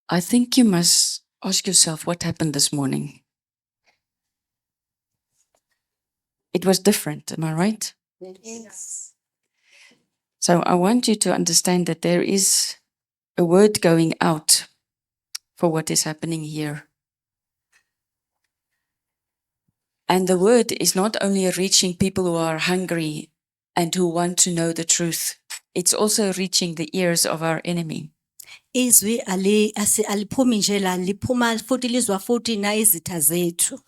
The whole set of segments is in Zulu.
I think you must ask yourself what happened this morning. It was different, am I right? Yes. So I want you to understand that there is a word going out for what is happening here. And the word is not only reaching people who are hungry and who want to know the truth, it's also reaching the ears of our enemy. Izwi aliphumi nje la liphuma futhi lizwa futhi na izitha zethu.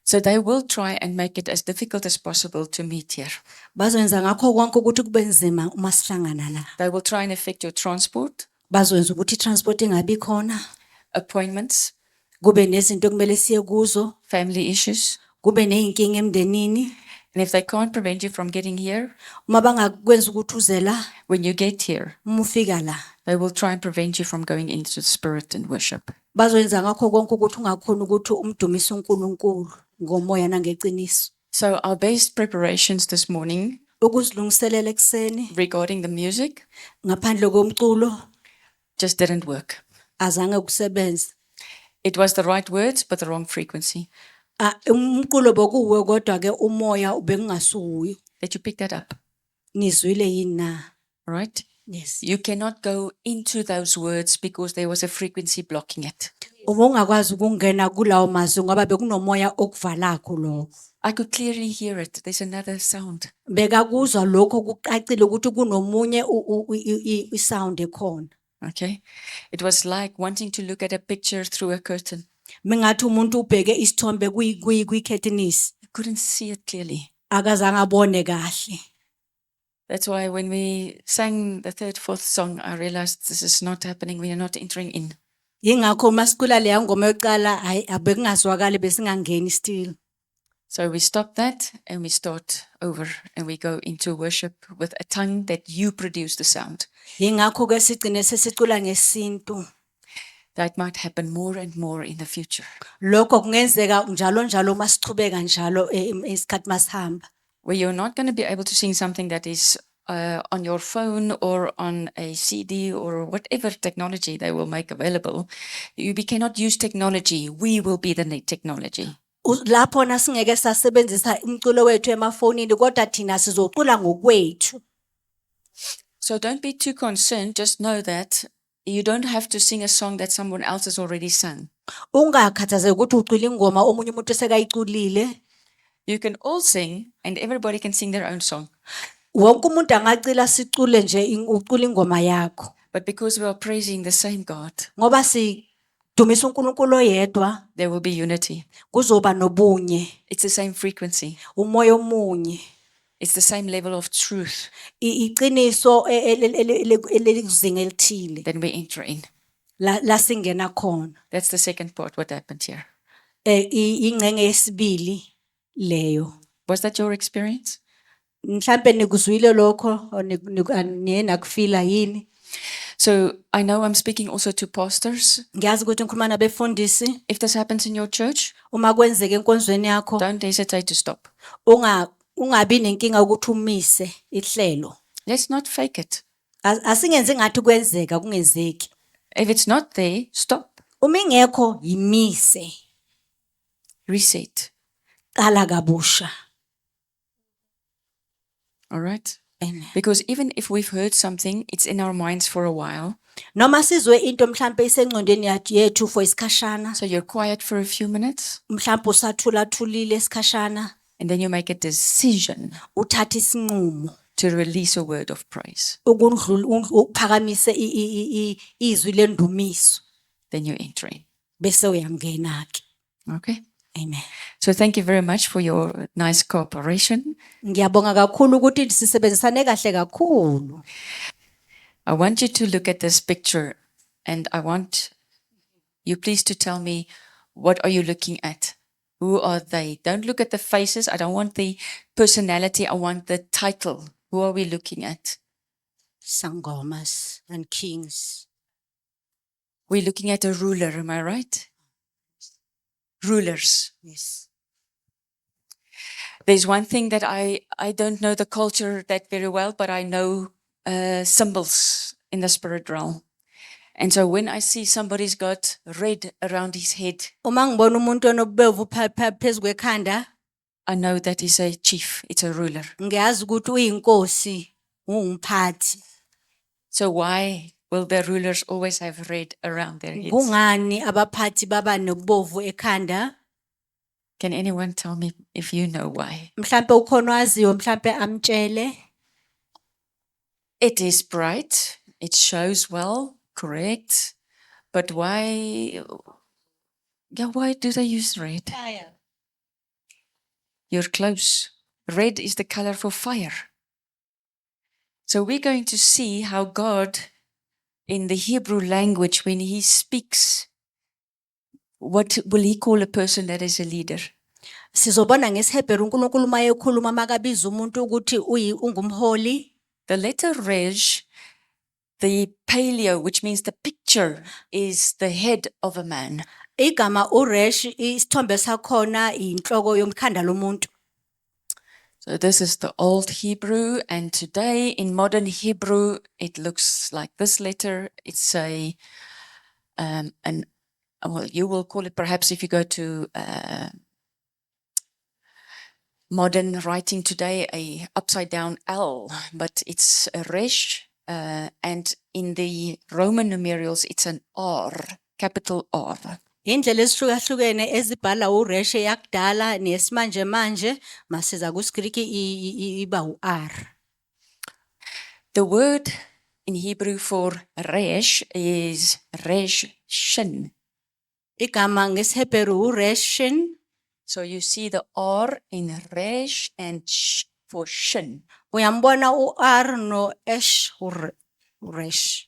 So they will try and make it as difficult as possible to meet here. Bazoyenza ngakho konke ukuthi kube nzima uma sihlangana la. They will try and affect your transport, Bazoyenza ukuthi transport ingabi khona, appointments, kube nezinto kumele siye kuzo, family issues. kube nezinkinga emndenini. And if they can't prevent you from getting here, Uma bangakwenza ukuthi uze la, when you get here, uma ufika la, they will try and prevent you from going into the spirit and worship. bazoyenza ngakho konke ukuthi ungakhona ukuthi umdumise uNkulunkulu ngomoya nangeqiniso. So our best preparations this morning Ukuzilungiselela ekseni regarding the music ngaphandle komculo just didn't work. azange kusebenza. It was the right words, but the wrong frequency. Umculo bokuwe kodwa ke umoya ubengasuyo. Did you pick that up? Nizwile yini na? Right? Yes. You cannot go into those words because there was a frequency blocking it. Uma ungakwazi ukungena kulawo mazwi ngoba bekunomoya okuvalakho lo. I could clearly hear it. There's another sound. Bekakuzwa lokho kuqacile ukuthi kunomunye isound ekhona. Okay? It was like wanting to look at a picture through a curtain. Mengathi umuntu ubheke isithombe kuyikhethinisi. I couldn't see it clearly. Akazange abone kahle. That's why when we sang the third, fourth song, I realized this is not happening. We are not entering in. Yingakho masicula leya ngoma yokuqala hayi abekungazwakali besingangeni still. So we stop that and we start over and we go into worship with a tongue that you produce the sound. Yingakho ke sigcine sesicula ngesintu. That might happen more and more in the future. Lokho kungenzeka njalo njalo masichubeka njalo isikhathi masihamba. Where you're not going to be able to sing something that is on your phone or on a CD or whatever technology they will make available. We cannot use technology. We will be the technology. Lapho nasingeke sasebenzisa umculo wethu emafonini kodwa thina sizocula ngokwethu. So don't be too concerned. Just know that you don't have to sing a song that someone else has already sung. Ungakhathazeki ukuthi ucula ingoma omunye umuntu esekayiculile. You can all sing and everybody can sing their own song. Wonke umuntu angacila sicule nje ucula ingoma yakho. But because we are praising the same God, Ngoba sidumisa uNkulunkulu oyedwa, there will be unity. kuzoba nobunye, It's the same frequency. umoya omunye. It's the same level of truth. Iqiniso elikuzinga elithile Then we enter in. la singena khona. That's the second part, what happened here. Ingcenye yesibili leyo. Was that your experience? Mhlambe nikuzwile lokho niye nakufila yini? So I know I'm speaking also to pastors. Ngiyazi ukuthi ngikhuluma nabefundisi. If this happens in your church, Uma kwenzeka enkonzweni yakho, don't hesitate to stop. ungabi nenkinga ukuthi umise ihlelo. Let's not fake it. Asingenze ngathi kwenzeka kungenzeki. If it's not there, stop. Uma ingekho yimise. Reset. Qala kabusha. All right? Amen. Because even if we've heard something, it's in our minds for a while. Noma sizwe into mhlambe isengcondweni yethu for isikhashana. So you're quiet for a few minutes Mhlambe usathula-thulile isikhashana. and then you make a decision Uthatha isinqumo to release a word of praise. ukuphakamise izwi lendumiso. Then you enter in. Bese uyangena ke. Okay? Amen. So thank you very much for your nice cooperation. Ngiyabonga kakhulu ukuthi sisebenzisane kahle kakhulu. I want you to look at this picture and I want you please to tell me, what are you looking at? Who are they? Don't look at the faces. I don't want the personality. I want the title. Who are we looking at? Sangomas and kings. We're looking at a ruler, am I right? Rulers. Yes. There's one thing that I don't know the culture that very well, but I know symbols in the spirit realm. And so when I see somebody's got red around his head, Uma ngibona umuntu onobubevu phezu kwekhanda, I know that is a chief, it's a ruler. ngiyazi ukuthi uyinkosi, ungumphathi. So why will the rulers always have red around their heads? Kungani abaphathi baba nobubovu ekhanda? Can anyone tell me if you know why? Mhlambe ukhona owaziyo, mhlambe amtshele. It is bright, it shows well, correct. But why, why do they use red? You're close. Red is the color for fire. So we're going to see how God, in the Hebrew language, when he speaks, what will he call a person that is a leader? Sizobona ngesiHebheru uNkulunkulu mayekhuluma makabiza umuntu ukuthi ungumholi. The letter Rej, the paleo, which means the picture, is the head of a man. Igama uResh isithombe sakhona inhloko yomkhanda lomuntu. So this is the old Hebrew, and today in modern Hebrew, it looks like this letter. It's a, well, you will call it perhaps if you go to modern writing today, a upside down L, but it's a Resh, and in the Roman numerals, it's an R, capital R. Indlela ezihlukahlukene ezibhala uResh yakudala nesimanje manje masiza kuSkriki iba uR. The word in Hebrew for Resh is Resh Shin. Igama ngesiHebheru uReshin. So you see the R in Resh and Sh for Shin. Uyambona uR no Esh uResh.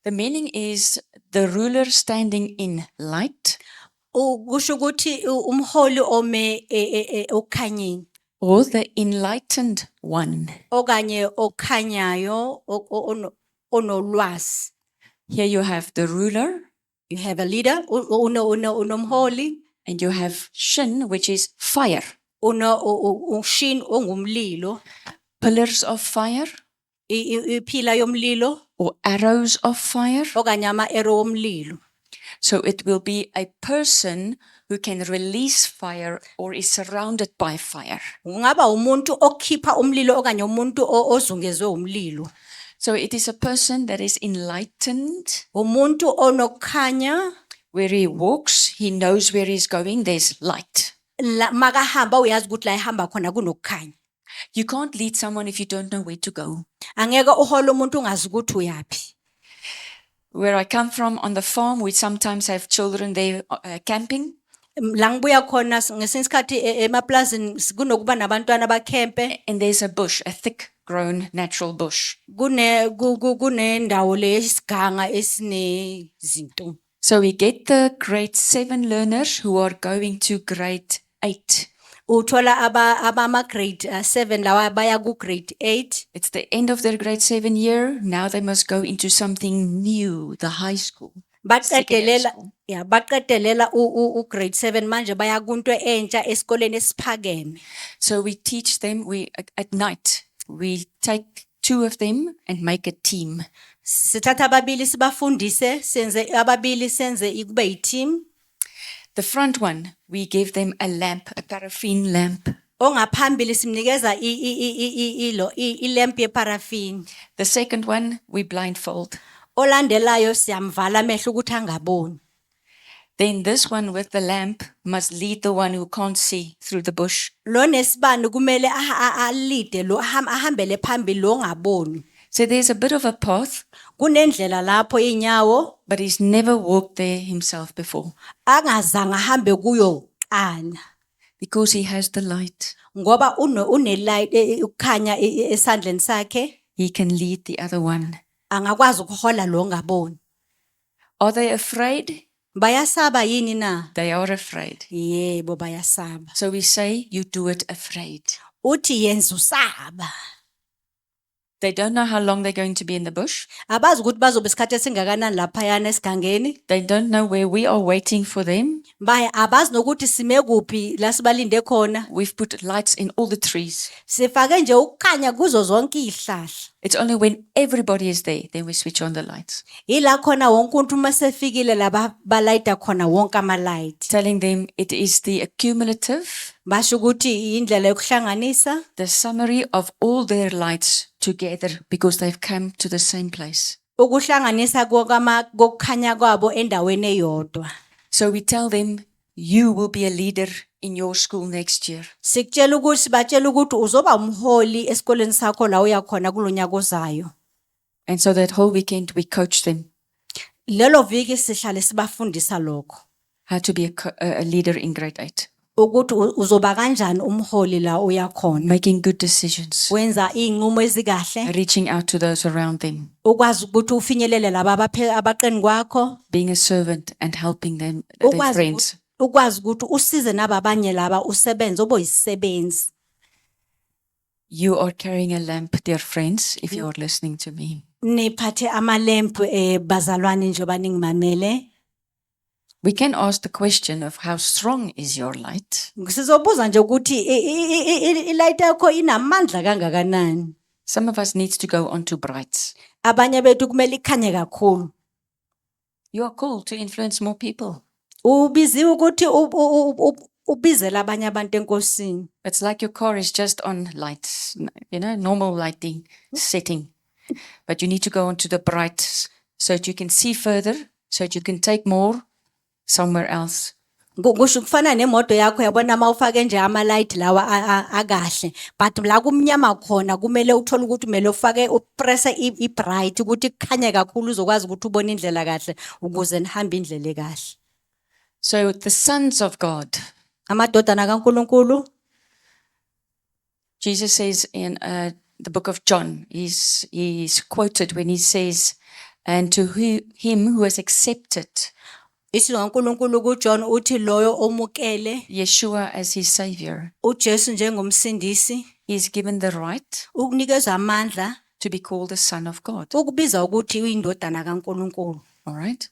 The meaning is the ruler standing in light, Kusho ukuthi umholi ome okhanyeni or the enlightened one. okanye okhanyayo onolwazi. Here you have the ruler, You have a leader, unomholi, and you have Shin, which is fire, ushin ongumlilo, pillars of fire, iphila yomlilo or arrows of fire. okanye ama-arrow omlilo. So it will be a person who can release fire or is surrounded by fire. Ungaba umuntu okhipha umlilo okanye umuntu ozungezwe umlilo. So it is a person that is enlightened. Umuntu onokukhanya, Where he walks, he knows where he's going, there's light. makahamba uyazi ukuthi la ehamba khona kunokukhanya. You can't lead someone if you don't know where to go. Angeke uhola umuntu ungazi ukuthi uyaphi. Where I come from on the farm, we sometimes have children there camping. La ngibuya khona ngesinye isikhathi emaplazini kunokuba nabantwana bakhempe. And there's a bush, a thick grown natural bush. Kunendawo lesiganga esinezinto. So we get the grade 7 learners who are going to grade 8. Uthola abama grade 7 lawa baya ku grade 8. It's the end of their grade 7 year. Now they must go into something new, the high school. secondary school. Baqedelela u grade 7 manje baya kunto entsha esikoleni esiphakeme. So we teach them, at night, we take 2 of them and make a team. Sithatha ababili sibafundise senze ababili senze ikube yi-team. The front one, we give them a lamp, a paraffin lamp. Ongaphambili simnikeza ilamp yeparafini. The second one, we blindfold. Olandelayo siyamvala amehlo ukuthi angaboni. Then this one with the lamp must lead the one who can't see through the bush. Lo nesibani kumele alide lo ahambele phambili lo ngaboni. So there's a bit of a path, Kunendlela lapho inyawo but he's never walked there himself before angazange ahambe kuyo qala because he has the light. ngoba une light ukukhanya esandleni sakhe He can lead the other one. angakwazi ukuhola lo ngaboni. Are they afraid? Bayasaba yini na? They are afraid. Yebo bayasaba. So we say, you do it afraid. Uthi yenza usaba. They don't know how long they're going to be in the bush. Abazi ukuthi bazobe isikhathi esingakanani laphayana esigangeni. They don't know where we are waiting for them. Abazi nokuthi sime kuphi la sibalinde khona. We've put lights in all the trees. Sifake nje ukukhanya kuzo zonke izihlahla. It's only when everybody is there, then we switch on the lights. Ila khona wonke umuntu uma sefikile laba balayita khona wonke ama-light. Telling them it is the accumulative, Basho ukuthi indlela yokuhlanganisa the summary of all their lights together because they've come to the same place. ukuhlanganisa kokukhanya kwabo endaweni eyodwa. So we tell them, you will be a leader in your school next year. Sikutshela ukuthi batshela ukuthi uzoba umholi esikoleni sakho la uya khona kulonyaka ozayo. And so that whole weekend we coach them Lelo viki sihlale sibafundisa lokho. how to be a leader in grade 8, Ukuthi uzoba kanjani umholi la uya khona. making good decisions, Wenza izinqumo ezikahle, reaching out to those around them, ukwazi ukuthi ufinyelele laba abaqeni kwakho, being a servant and helping them, their ukwazi friends. ukwazi ukuthi usize nababanye laba usebenze oboyisebenzi. You are carrying a lamp, dear friends, if you are listening to me. Niphathe amalempu bazalwane njoba ningimamele. We can ask the question of how strong is your light? Sizobuza nje ukuthi ilight yakho inamandla kangakanani. Some of us needs to go on to brights. Abanye bethu kumele ikhanye kakhulu. You are called to influence more people. Ubiziwe ukuthi ubizela abanye abantu enkosini. It's like your car is just on lights, normal lighting setting. But you need to go on to the brights so that you can see further, so that you can take more somewhere else. Kusho kufana nemoto yakho yabona mawufake nje ama light lawa akahle, but la kumnyama khona kumele uthole ukuthi kumele ufake upress I bright ukuthi kukhanye kakhulu uzokwazi ukuthi ubone indlela kahle ukuze nihambe indlela ekahle. So the sons of God, Amadodana kaNkulunkulu, Jesus says in the book of John, he's quoted when he says, and to him who has accepted isizwe kaNkulunkulu kuJohn uthi loyo omukele Yeshua as his savior, uJesu njengomsindisi he is given the right ukunikeza amandla to be called the son of God. ukubiza ukuthi uyindodana kaNkulunkulu. All right.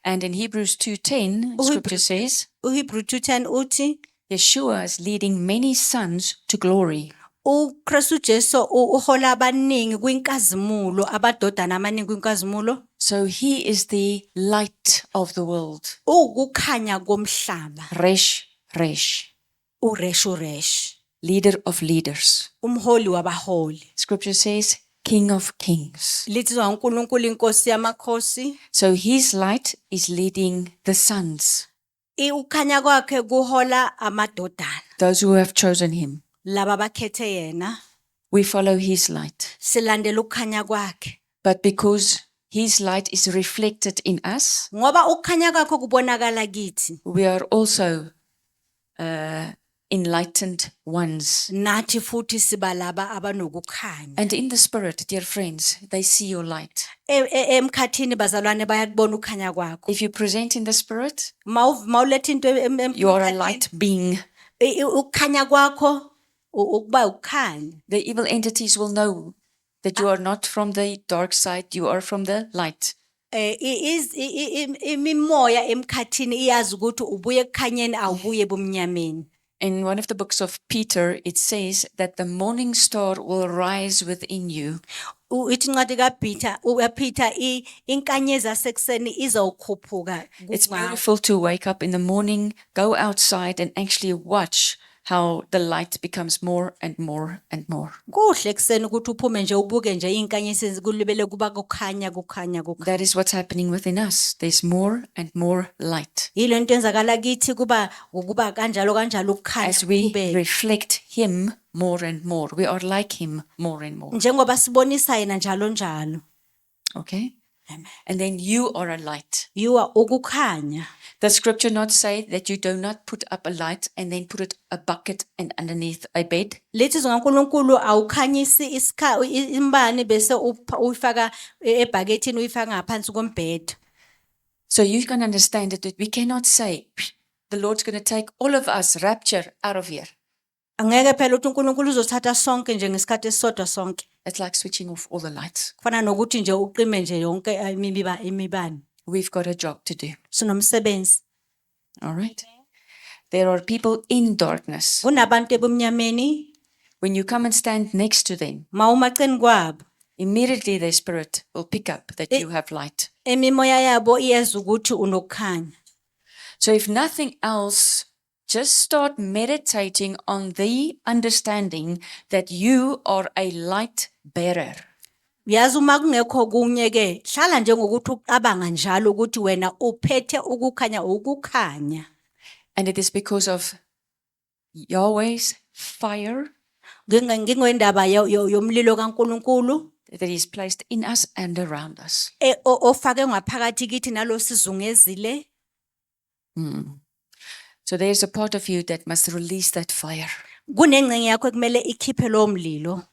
And in Hebrews 2:10, scripture says, uHebrew 2:10 uthi Yeshua is leading many sons to glory. uKristu Jesu uhola abaningi kwinkazimulo, abadodana amaningi kwinkazimulo. So he is the light of the world. Ukukhanya komhlaba, Resh, uresh, leader of leaders. umholi wabaholi. Scripture says, King of kings. Lithizwa uNkulunkulu inkosi yamakhosi. So his light is leading the sons, Ukukhanya kwakhe kuhola amadodana, those who have chosen him. laba bakhethe yena. We follow his light. Silandela ukukhanya kwakhe. But because his light is reflected in us, Ngoba ukukhanya kwakho kubonakala kithi, we are also enlightened ones. nathi futhi siba laba abanokukhanya. And in the spirit, dear friends, they see your light. Emkhathini bazalwane bayakubona ukukhanya kwakho. If you present in the spirit, Mawuletha into you are a light being. ukukhanya kwakho ukuba ukukhanya. The evil entities will know that you are not from the dark side, you are from the light. Imimoya emkhathini iyazi ukuthi ubuye ekukhanyeni awubuye ebumnyameni. In one of the books of Peter, it says that the morning star will rise within you. Ithi incwadi kaPeter inkanyezi yasekuseni izawukhuphuka. It's beautiful to wake up in the morning, go outside and actually watch how the light becomes more and more and more. Kuhle ekseni ukuthi uphume nje ubuke nje inkanyezi kulibele kuba kukhanya. That is what's happening within us. There's more and more light. Yilo into enzakala kithi kuba kanjalo ukukhanya As we kube. reflect him more and more, we are like him more and more. Njengoba sibonisa yena njalo. Okay? And then you are a light. You are ukukhanya. Does scripture not say that you do not put up a light and then put a bucket and underneath a bed? Lethi zonkaNkulunkulu awukhanyisi imbane bese uyifaka ebhakethini uyifaka ngaphansi kombhede. So you can understand that we cannot say the Lord's going to take all of us rapture out of here. Angeke phela ukuthi uNkulunkulu uzothatha sonke nje ngesikhathi esodwa sonke. It's like switching off all the lights. Kufana nokuthi nje uqime nje yonke imibane. We've got a job to do. Sinomsebenzi. All right? There are people in darkness. Kunabantu ebumnyameni, When you come and stand next to them, mawumaceni kwabo, immediately their spirit will pick up that you have light. Emimoya yabo iyeza ukuthi unokukhanya. So if nothing else, just start meditating on the understanding that you are a light bearer. Uyazi uma kungekho kunye ke hlala nje ngokuthi ucabanga njalo ukuthi wena uphethe ukukhanya. And it is because of Yahweh's fire Ngingwendaba yomlilo kaNkuluNkulu that is placed in us and around us. ofake ngaphakathi kithi nalosizungezile. So there's a part of you that must release that fire. Kunengcenye yakho ekumele ikhiphe lo mlilo.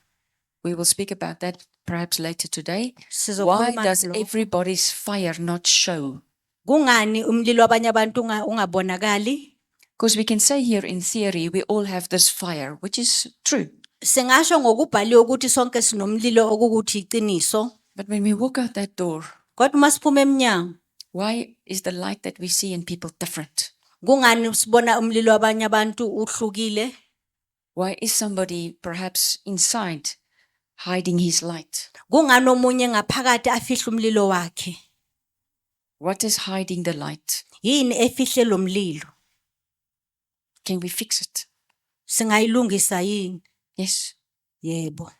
We will speak about that perhaps later today. Why Sizokhuluma does ngalo. everybody's fire not show? Kungani umlilo wabanye abantu ungabonakali? Because we can say here in theory, we all have this fire, which is true. Singasho ngokubhaliwe ukuthi sonke sinomlilo okukuthi iqiniso. But when we walk out that door, Kodwa masiphuma eminyango, why is the light that we see in people different? kungani sibona umlilo wabanye abantu uhlukile? Why is somebody perhaps inside hiding his light? Kungani omunye ngaphakathi afihla umlilo wakhe? What is hiding the light? Yini efihle lo mlilo? Can we fix it? Singayilungisa yini? Yes, Yebo.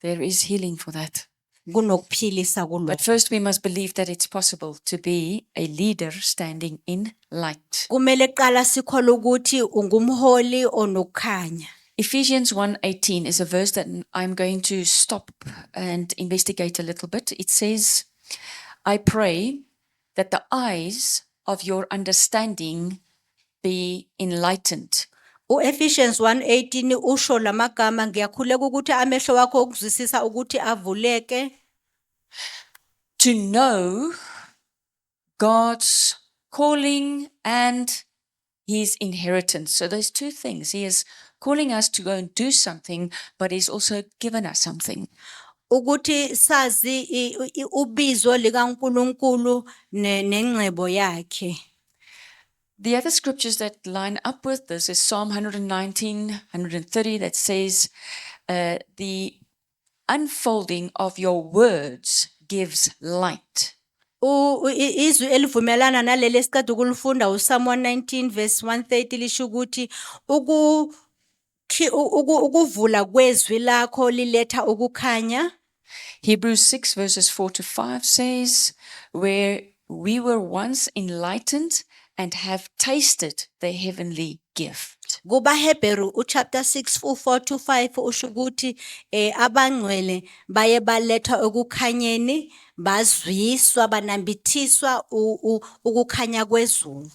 there is healing for that. Kunokuphilisa kulo. But first we must believe that it's possible to be a leader standing in light. Kumele qala sikholwe ukuthi ungumholi onokukhanya. Ephesians 1:18 is a verse that I'm going to stop and investigate a little bit. It says, I pray that the eyes of your understanding be enlightened. Ephesians 1:18 usho lamagama ngiyakhuleka ukuthi amehlo wakho okuzwisisa ukuthi avuleke To know God's calling and his inheritance. So there's two things. He is calling us to go and do something, but he's also given us something. ukuthi sazi ubizo likaNkuluNkulu nengcebo yakhe. The other scriptures that line up with this is Psalm 119, 130 that says, the unfolding of your words gives light. Izwi elivumelana naleli esiqeda ukulifunda uPsalm 119 verse 130 lisho ukuthi ukuvula kwezwi lakho liletha ukukhanya. Hebrews 6 verses 4-5 says, where we were once enlightened and have tasted the heavenly gift. KubaHebheru chapter 6 4-5 usho ukuthi abangcwele baye balethwa ukukhanyeni bazwiswa banambithiswa ukukhanya kwezulu.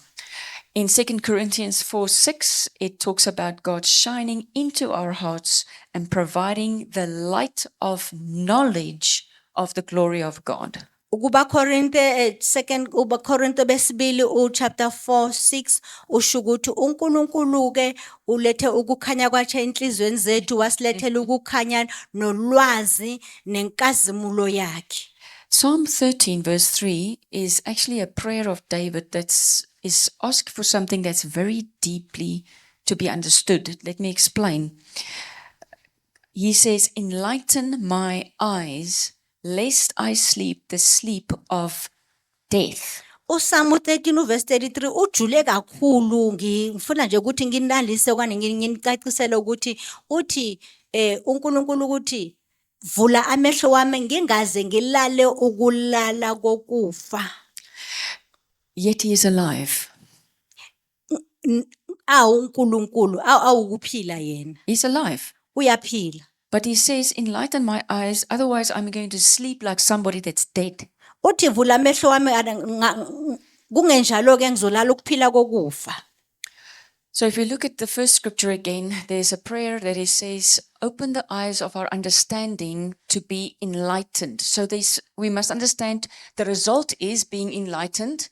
In 2 Corinthians 4:6, it talks about God shining into our hearts and providing the light of knowledge of the glory of God. KubaKorinte 2 Korinte besibili chapter 4:6 usho ukuthi uNkulunkulu ke ulethe ukukhanya kwakhe enhlizweni zethu wasilethela ukukhanya nolwazi nenkazimulo yakhe. Psalm 13 verse 3 is actually a prayer of David is asked for something that's very deeply to be understood. Let me explain. He says, enlighten my eyes, lest I sleep the sleep of death. uPsalm 13 verse 33 ujule kakhulu ngifuna nje ukuthi nginandise okanye nginicacisele ukuthi uthi uNkulunkulu ukuthi vula amehlo wami ngingaze ngilale ukulala kokufa. Yet he is alive. uNkulunkulu awukuphila yena. He's alive. Uyaphila. But he says, enlighten my eyes, otherwise I'm going to sleep like somebody that's dead. Uthi vula amehlo wami kungenjalo ke ngizolala ukuphila kokufa. So if we look at the first scripture again, there's a prayer that it says, open the eyes of our understanding to be enlightened. So we must understand the result is being enlightened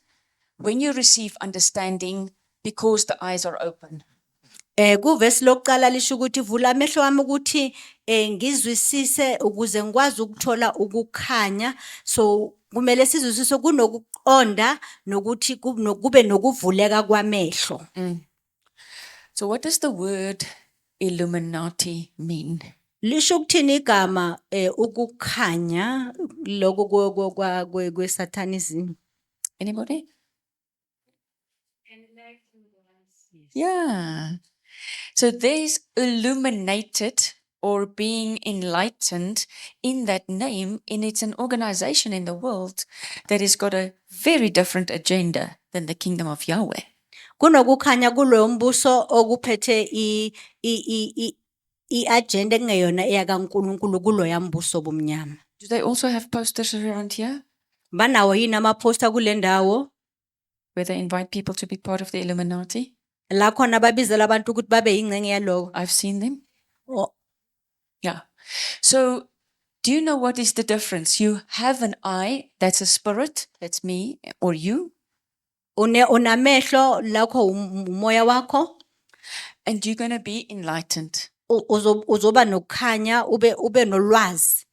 when you receive understanding because the eyes are open. Kuvesi lokuqala lisho ukuthi vula amehlo wami ukuthi ngizwisise ukuze ngikwazi ukuthola ukukhanya. So kumele sizwisise kunokuqonda nokuthi kube nokuvuleka kwamehlo. So what does the word Illuminati mean? Lisho ukuthini igama ukukhanya lokho kweSatanism? Anybody? Yeah. So there's illuminated or being enlightened in that name, and it's an organization in the world that has got a very different agenda than the kingdom of Yahweh. Kunokukhanya kuloyo mbuso okuphethe i-agenda ekungeyona eyakaNkulunkulu kuloya mbuso bomnyama. Do they also have posters around here Banawo yini amaposter kule ndawo where they invite people to be part of the Illuminati? la khona babizela abantu ukuthi babe yingcenye yalowo? I've seen them. O- Yeah. So do you know what is the difference? You have an eye, that's a spirit, that's me or you, Unamehlo lakho umoya wakho, and you're going to be enlightened. uzoba nokukhanya ube nolwazi.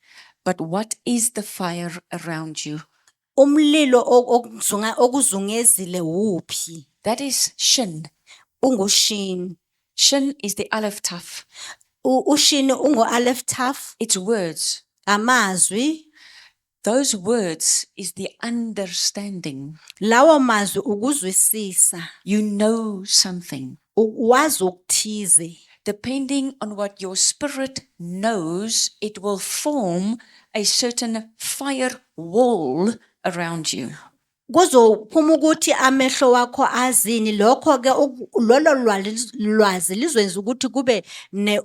But what is the fire around you? Umlilo okuzungezile uphi? That is Shin. Ungushini. Shin is the Aleph Taf. Ushini ungu-Aleph Taf, It's words. amazwi. Those words is the understanding. Lawo mazwi ukuzwisisa. You know something. Wazi ukuthize. Depending on what your spirit knows, it will form a certain fire wall around you. Kuzophuma ukuthi amehlo wakho azini, lokho ke lolo lwazi lizwenza ukuthi kube ne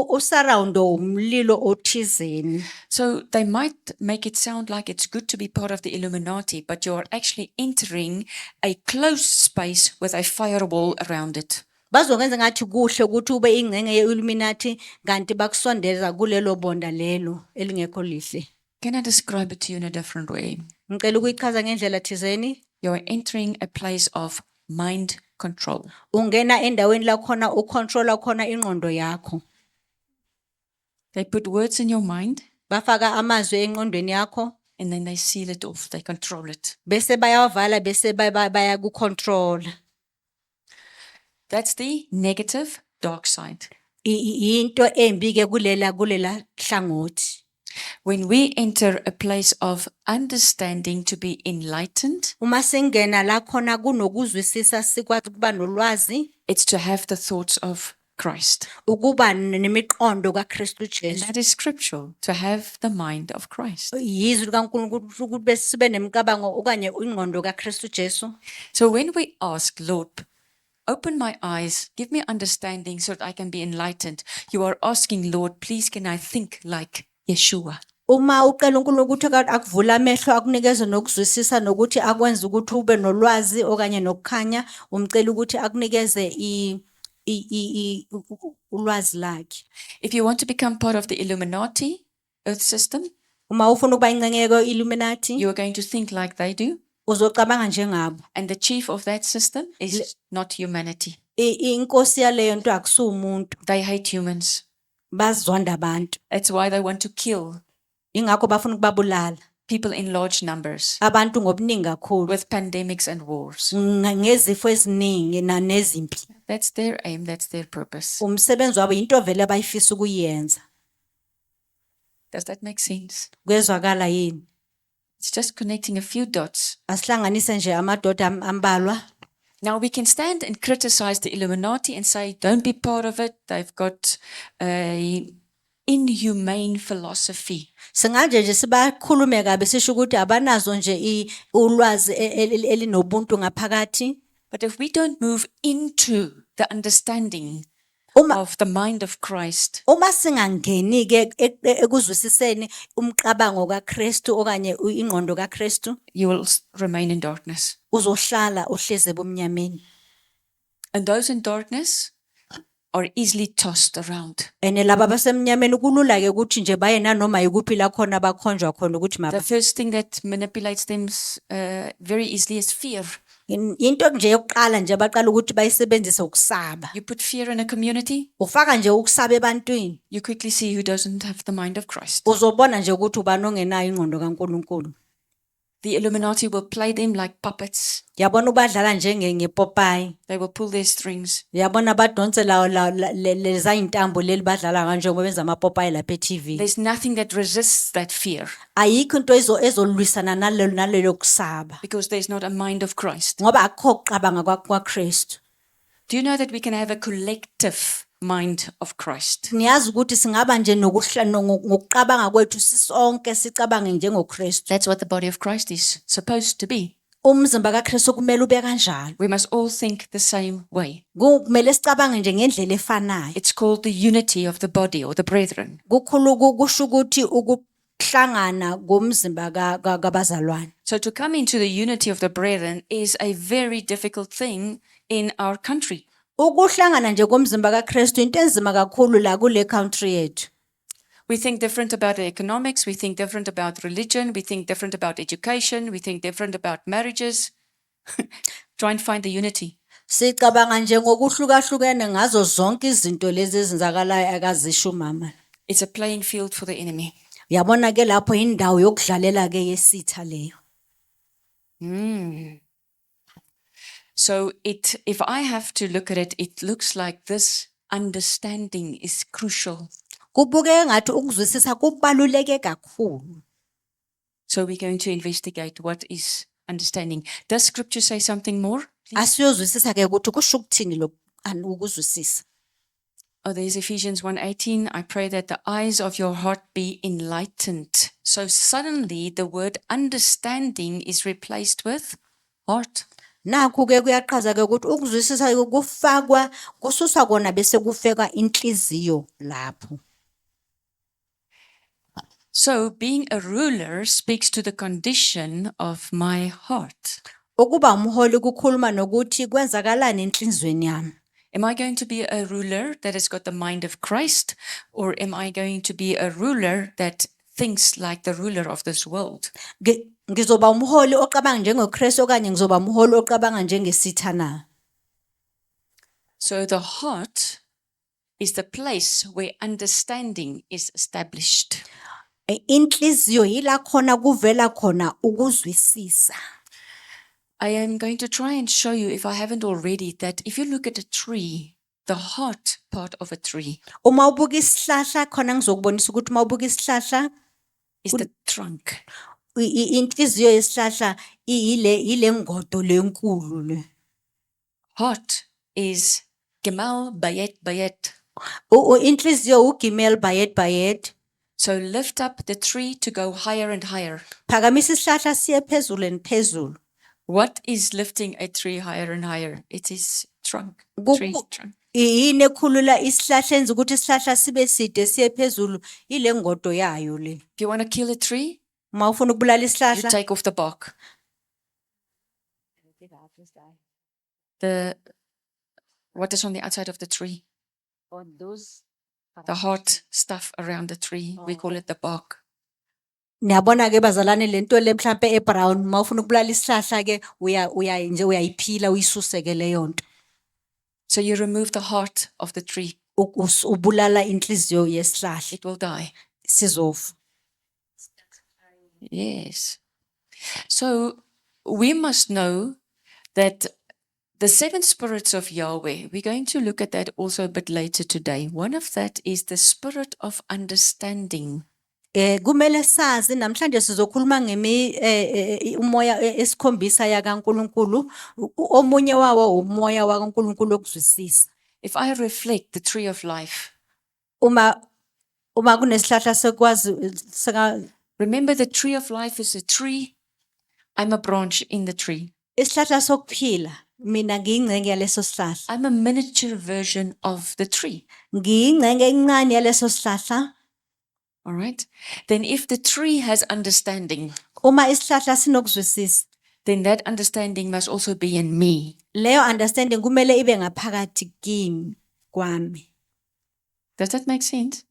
usurroundo umlilo othizeni. So they might make it sound like it's good to be part of the Illuminati, but you're actually entering a closed space with a firewall around it. Bazokwenza ngathi kuhle ukuthi ube ingcenye ye-Illuminati kanti bakusondeza kulelo bonda lelo elingekho lihle. Can I describe it to you in a different way? Ngicela ukuyichaza ngendlela thizeni. You're entering a place of mind control. Ungena endaweni la khona ucontrola khona ingqondo yakho. They put words in your mind Bafaka amazwi engqondweni yakho and then they seal it off. They control it. bese bayavala bese baya kucontrol. That's the negative dark side. Into embi ke kulela hlangothi. When we enter a place of understanding to be enlightened, Uma singena la khona kunokuzwisisa sikwazi kuba nolwazi it's to have the thoughts of Christ. ukuba nemiqondo kaKristu And Jesu. that is scriptural, to have the mind of Christ. Yizwi likaNkulunkulu ukuthi bese sibe nemicabango okanye ingqondo kaKristu Jesu. So when we ask, Lord, open my eyes, give me understanding so that I can be enlightened, you are asking, Lord, please can I think like Yeshua? Uma ucela uNkulunkulu ukuthi akuvula amehlo akunikeze nokuzwisisa nokuthi akwenza ukuthi ube nolwazi okanye nokukhanya, umcela ukuthi akunikeze ulwazi lakhe. If you want to become part of the Illuminati earth system, Uma ufuna ukuba ingcenye ye-Illuminati, you are going to think like they do. uzocabanga njengabo. And the chief of that system is not humanity. Inkosi yaleyo nto akusumuntu, They hate humans. bazonda abantu. That's why they want to kill Ingakho bafuna ukubabulala people in large numbers abantu ngobuningi kakhulu with pandemics and wars. ngezifo eziningi nezimpi. That's their aim, that's their purpose. Umsebenzi wabo into vele abayifisa ukuyenza. Does that make sense? Kwezwakala yini? It's just connecting a few dots. Asihlanganise nje amadoda ambalwa. Now we can stand and criticize the Illuminati and say, don't be part of it. They've got a inhumane philosophy. Singanje nje sibakhulume kabe sisho ukuthi abanazo nje ulwazi elinobuntu ngaphakathi. But if we don't move into the understanding of the mind of Christ, Uma singangeni ke ekuzwisiseni umcabango kaKristu okanye ingqondo kaKristu, you will remain in darkness. uzohlala uhleze ebumnyameni. And those in darkness are easily tossed around. Ene laba basemnyameni kulula ke ukuthi nje baye nanoma yikuphi la khona bakhonjwa khona ukuthi The maba. first thing that manipulates them very easily is fear. Into nje yokuqala nje baqala ukuthi bayisebenzise ukusaba. You put fear in a community, Ufaka nje ukusaba ebantwini, you quickly see who doesn't have the mind of Christ. uzobona nje ukuthi ubani ongenayo ingqondo kaNkulunkulu. The Illuminati will play them like puppets. Yabona ubadlala ngepopayi. They will pull their strings. Yabona badonse leza intambo leli badlala nganje ngoba benza amapopayi lapha eTV. There's nothing that resists that fear Ayikho into ezolwisana nalelo kusaba because there's not a mind of Christ. ngoba akukho kuqabanga kwaKristu. Do you know that we can have a collective mind of Christ? Niyazi ukuthi singaba nje ngokuqabanga kwethu sisonke sicabange njengoKristu. That's what the body of Christ is supposed to be. Umzimba kaKristu kumele ube kanjalo. We must all think the same way. Kumele sicabange nje ngendlela efanayo. It's called the unity of the body or the brethren. Kukhulu kusho ukuthi ukuhlangana komzimba kabazalwane. So to come into the unity of the brethren is a very difficult thing in our country. Ukuhlangana nje komzimba kaKristu into enzima kakhulu la kule country yethu. We think different about economics, we think different about religion, we think different about education, we think different about marriages. Try and find the unity. Sicabanga nje ngokuhlukahlukene ngazo zonke izinto lezi ezenzakalayo akazisho umama. It's a playing field for the enemy. Yabona ke lapho indawo yokudlalela ke yesitha leyo. So if I have to look at it, it looks like this understanding is crucial. Kubuke ngathi ukuzwisisa kubaluleke kakhulu. So we're going to investigate what is understanding. Does scripture say something more? Asiyozwisisa ke ukuthi kusho ukuthini lo ukuzwisisa. Oh, there's Ephesians 1:18. I pray that the eyes of your heart be enlightened. So suddenly the word understanding is replaced with heart. Nakho ke kuyaqhaza ke ukuthi ukuzwisisa kufakwa kususwa kona bese kufeka inhliziyo lapho. So being a ruler speaks to the condition of my heart. Ukuba umholi kukhuluma nokuthi kwenzakalani enhlizweni yami. Am I going to be a ruler that has got the mind of Christ, or am I going to be a ruler that thinks like the ruler of this world? Ngizoba umholi oqabanga njengoKristu okanye ngizoba umholi oqabanga njengesitha na? So the heart is the place where understanding is established. Inhliziyo yila khona kuvela khona ukuzwisisa. I am going to try and show you, if I haven't already, that if you look at a tree, the heart part of a tree Uma ubuka isihlahla khona ngizokubonisa ukuthi uma ubuka isihlahla is the trunk. inhliziyo yesihlahla ile ngodo lenkulu le. Heart is Gemal Bayet Bayet. Inhliziyo ugimel bayet. So lift up the tree to go higher and higher. Phakamisa isihlahla siye phezulu and What is lifting a tree higher and higher? It is trunk. Tree's trunk. Yini ekhulula isihlahla enza ukuthi isihlahla sibe side siye phezulu ile ngodo yayo le. If you want to kill a tree, Uma ufuna ukubulala you isihlahla take off the bark. What is on the outside of the tree? The hard stuff around the tree. We call it the bark. Niyabona ke bazalane lento le mhlambe ebrown uma ufuna ukubulala isihlahla ke uyayiphila uyisuse ke leyo nto. So you remove the heart of the tree. Ubulala inhliziyo yesihlahla It will die. sizofa. Yes. So we must know that the seven spirits of Yahweh, we're going to look at that also a bit later today. One of that is the spirit of understanding. Kumele sazi namhlanje sizokhuluma umoya esikhombisa yakaNkuluNkulu omunye wawo umoya wakaNkuluNkulu okuzwisisa. If I reflect the tree of life, Uma kunesihlahla sekwazi remember the tree of life is a tree. I'm a branch in the tree. isihlahla sokuphila mina ngiyingcenye yaleso sihlahla. I'm a miniature version of the tree. Ngiyingcenye encane yaleso sihlahla. All right. Then if the tree has understanding, Uma isihlahla sinokuzwisisa, then that understanding must also be in me. leyo understanding kumele ibe ngaphakathi kimi kwami. Does that make sense?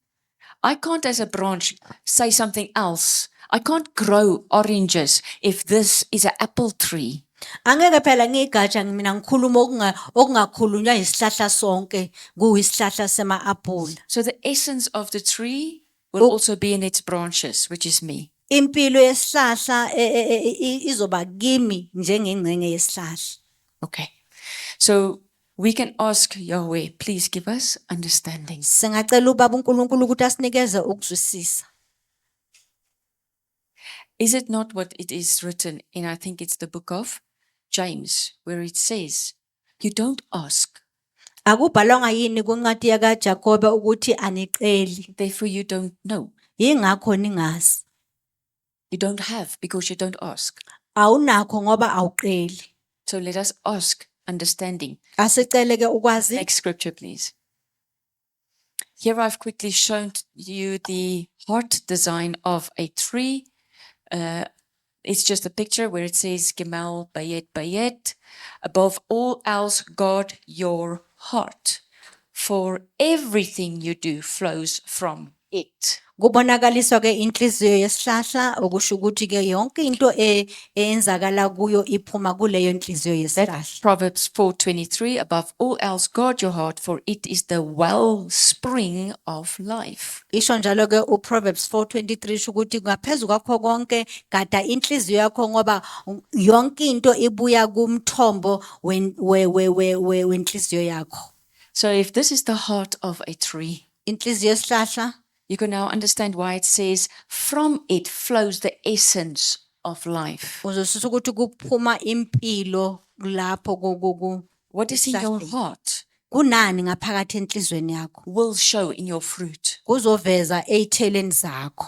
I can't, as a branch, say something else. I can't grow oranges if this is an apple tree. Angeke phela ngigatsha mina ngikhuluma okungakhulunywa isihlahla sonke kuyisihlahla sema-apula. So the essence of the tree will also be in its branches, which is me. impilo yesihlahla izoba kimi njengengcenye yesihlahla. Okay. So we can ask Yahweh, please give us understanding. Singacela ubaba uNkulunkulu ukuthi asinikeze ukuzwisisa. Is it not what it is written in, I think it's the book of James, where it says, you don't ask, Akubhalwanga yini kwincwadi yakaJakobe ukuthi aniqeli, therefore you don't know. yingakho ningazi. You don't have because you don't ask. Awunakho ngoba awuqeli. So let us ask understanding. Asicele ke ukwazi. Next scripture, please. Here I've quickly shown you the heart design of a tree. It's just a picture where it says Gemal Bayet Bayet. Above all else, guard your heart, for everything you do flows from it. Kubonakaliswa ke inhliziyo yesihlahla okusho ukuthi ke yonke into eyenzakala kuyo iphuma kuleyo inhliziyo yesihlahla. Proverbs 4:23. Above all else, guard your heart, for it is the wellspring of life. Isho njalo ke uProverbs 4:23 sho ukuthi ngaphezulu kwakho konke gada inhliziyo yakho ngoba yonke into ibuya kumthombo wenhliziyo yakho. So if this is the heart of a tree, Inhliziyo yesihlahla you can now understand why it says, from it flows the essence of life. uzosisa ukuthi kuphuma impilo lapho What is in your heart kunani ngaphakathi enhlizweni yakho will show in your fruit. kuzoveza ezitheleni zakho.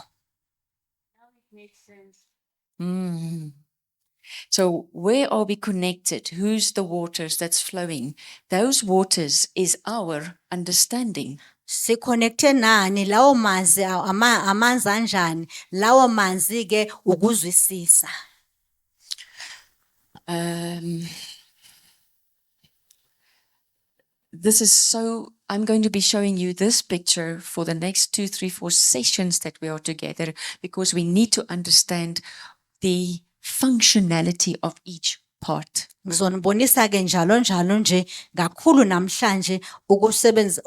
So where are we connected? Who's the waters that's flowing? Those waters is our understanding. Siconnecte nani lawo manzi amanzi anjani lawo manzi ke ukuzwisisa. This is so, I'm going to be showing you this picture for the next 2, 3, 4 sessions that we are together, because we need to understand the functionality of each part. Ngizonibonisa ke njalo nje kakhulu namhlanje ukusebenza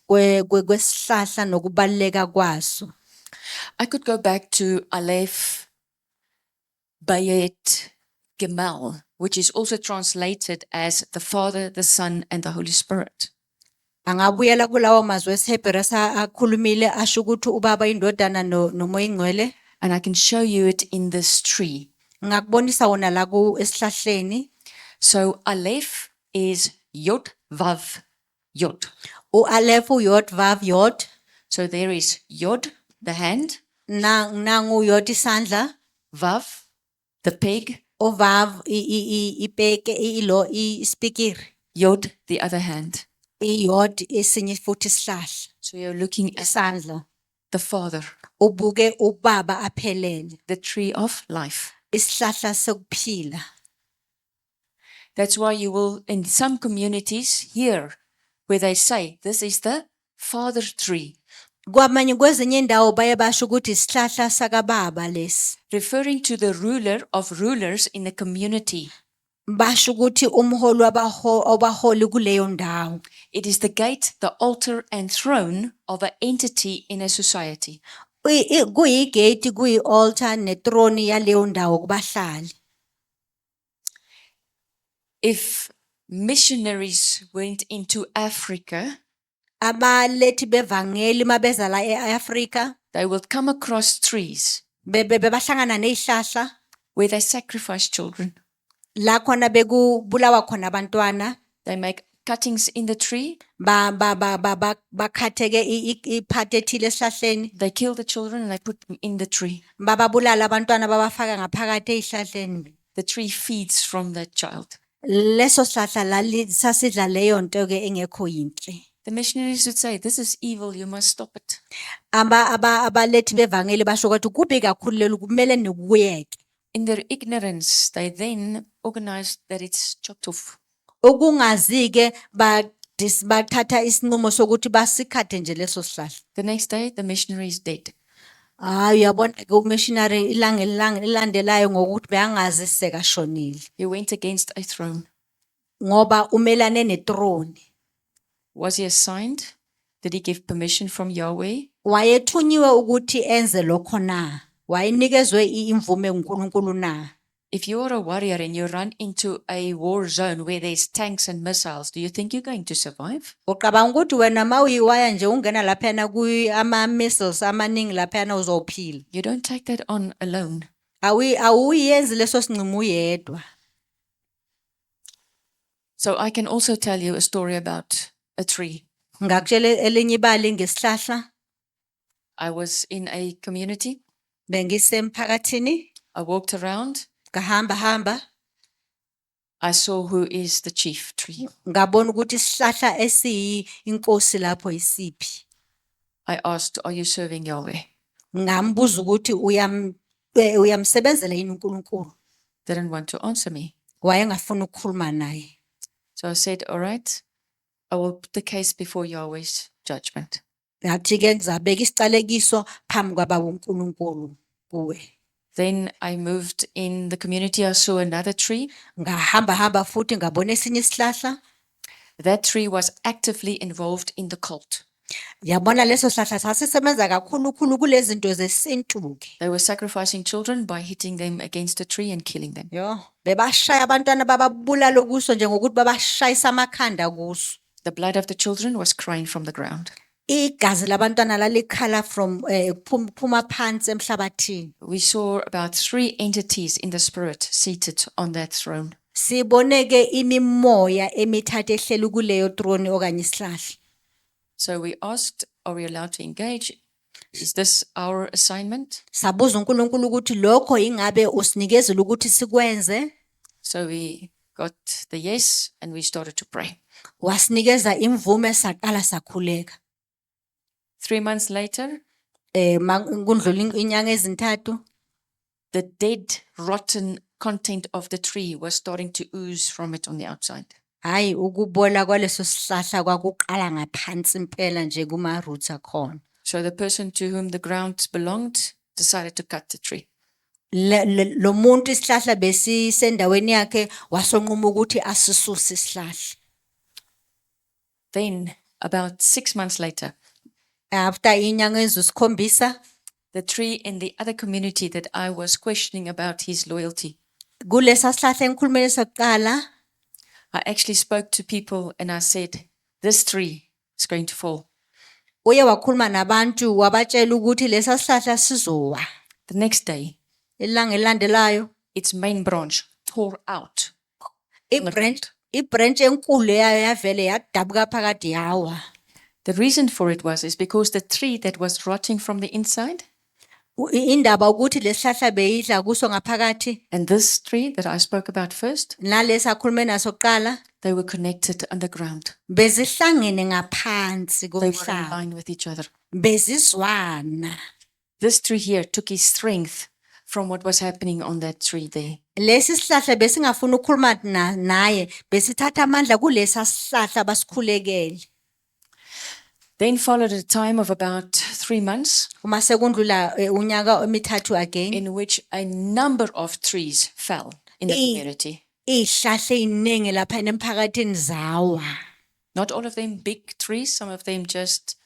kwesihlahla nokubaleka kwaso. I could go back to Aleph Bayet Gemal, which is also translated as the Father, the Son, and the Holy Spirit. Angabuyela kulawo mazwi esiHebheru akhulumile asho ukuthi ubaba indodana nomoya ingcwele. And I can show you it in this tree. Ngakubonisa wona la ku esihlahleni. So Aleph is Yod Vav Yod. Aleph Yod Vav Yod. So there is Yod, the hand, Nangu Yod isandla, Vav, the peg, Vav ipeke ilo ispikiri, Yod, the other hand. Yod esinye futhi isihlahla, So you're looking at isandla. the Father, Ubuke ubaba aphelele, the tree of life. isihlahla sokuphila. That's why you will, in some communities, hear where they say, this is the Father tree, Kwamanye kwezinye indawo baye basho ukuthi isihlahla sakababa lesi. referring to the ruler of rulers in the community. Basho ukuthi umholi wabaholi kuleyo ndawo. It is the gate, the altar, and throne of an entity in a society. Kuyigate, kuyi-altar nethrone yaleyo ndawo kubahlali. If missionaries went into Africa, Abalethi bevangeli mabeza la eAfrika they will come across trees bebahlangana nezihlahla where they sacrifice children. la khona bekubulawa khona abantwana. They make cuttings in the tree. Bakhatheke iphathi ethile esihlahleni. They kill the children and they put them in the tree. Bababulala abantwana babafaka ngaphakathi ezihlahleni. The tree feeds from that child. Leso sihlahla la sasidla leyo nto ke engekho yinhle. The missionaries would say, this is evil, you must stop it. Abalethi bevangeli basho ukuthi kubi kakhulu lelo kumele nikuyeke. In their ignorance, they then organized that it's chopped off. Ukungazi ke bathatha isinqumo sokuthi basikhathe nje leso sihlahla. The next day, the missionary is dead. Uyabona ke umissionary ilanga ilandelayo ngokuthi beyangazi sekashonile He went against a throne. ngoba umelane nethrone. Was he assigned? Did he give permission from Yahweh? wayethunyiwe ukuthi enze lokho na? Wayenikezwe imvume nguNkulunkulu na? If you are a warrior and you run into a war zone where there's tanks and missiles, do you think you're going to survive? Uqabanga ukuthi wena mawuyiwaya nje ungena laphana ama missiles amaningi laphana uzophila. You don't take that on alone. Awuyenzi leso sinqumo uyedwa. So I can also tell you a story about a tree. Ngakutshela elinye ibali ngesihlahla. I was in a community. Bengisemphakathini. I walked around. Hamba. I saw who is the chief tree. Ngabona ukuthi isihlahla esiyinkosi lapho isiphi. I asked, are you serving Yahweh? Ngambuza ukuthi uyamsebenzela yini uNkulunkulu. Didn't want to answer me. Wayengafuna ukukhuluma naye. So I said, all right, I will put the case before Yahweh's judgment. Ngathi ke ngizabeka isiqalekiso phambi kwababa uNkulunkulu kuwe. Then I moved in the community. I saw another tree. Ngahamba futhi ngabona esinye isihlahla. That tree was actively involved in the cult. Yabona leso sihlahla sasisebenza kakhulu kulezi zinto zesintu ke. They were sacrificing children by hitting them against a tree and killing them. Bebashaya abantwana bababulala kuso njengokuthi babashayisa amakhanda kuso. The blood of the children was crying from the ground. Igazi labantwana lalikhala from phuma phansi emhlabathini. We saw about 3 entities in the spirit seated on that throne. Siboneke imimoya emithathu ehleli kuleyo throne okanye isihlahla. So we asked, are we allowed to engage? Is this our assignment? Sabuza uNkulunkulu ukuthi lokho ingabe usinikezela ukuthi sikwenze. So we got the yes and we started to pray. Wasinikeza imvume saqala sakhuleka. 3 months later, kundlula inyanga ezintathu, the dead, rotten content of the tree was starting to ooze from it on the outside. Hayi ukubola kwaleso sihlahla kwakuqala ngaphansi impela nje kuma roots akhona. So the person to whom the ground belonged decided to cut the tree. Lo muntu isihlahla besisendaweni yakhe wasonquma ukuthi asisuse isihlahla. Then about 6 months later, after inyanga ezisikhombisa, the tree in the other community that I was questioning about his loyalty, kulesa sihlahla engikhulumele sokuqala, I actually spoke to people and I said, this tree is going to fall. Uye wakhuluma nabantu wabatshela ukuthi lesa sihlahla sizowa. The next day, Ilanga elandelayo, its main branch tore out. ibranch enkulu yayo yavele yadabuka phakathi yawa. The reason for it is because the tree that was rotting from the inside Indaba ukuthi lesihlahla beyidla kuso ngaphakathi and this tree that I spoke about first, nalesa khulume naso kuqala, they were connected underground. bezihlangene ngaphansi They were in komhlaba. line with each other. Bezizwana. This tree here took his strength from what was happening on that tree there. Lesi sihlahla besingafuna ukukhuluma naye besithatha amandla kulesa sihlahla basikhulekele. Then followed a time of about 3 months Uma sekundlula unyaka emithathu again, in which a number of trees fell in the community. izihlahla eziningi lapha emphakathini zawa. Not all of them big trees, some of them just,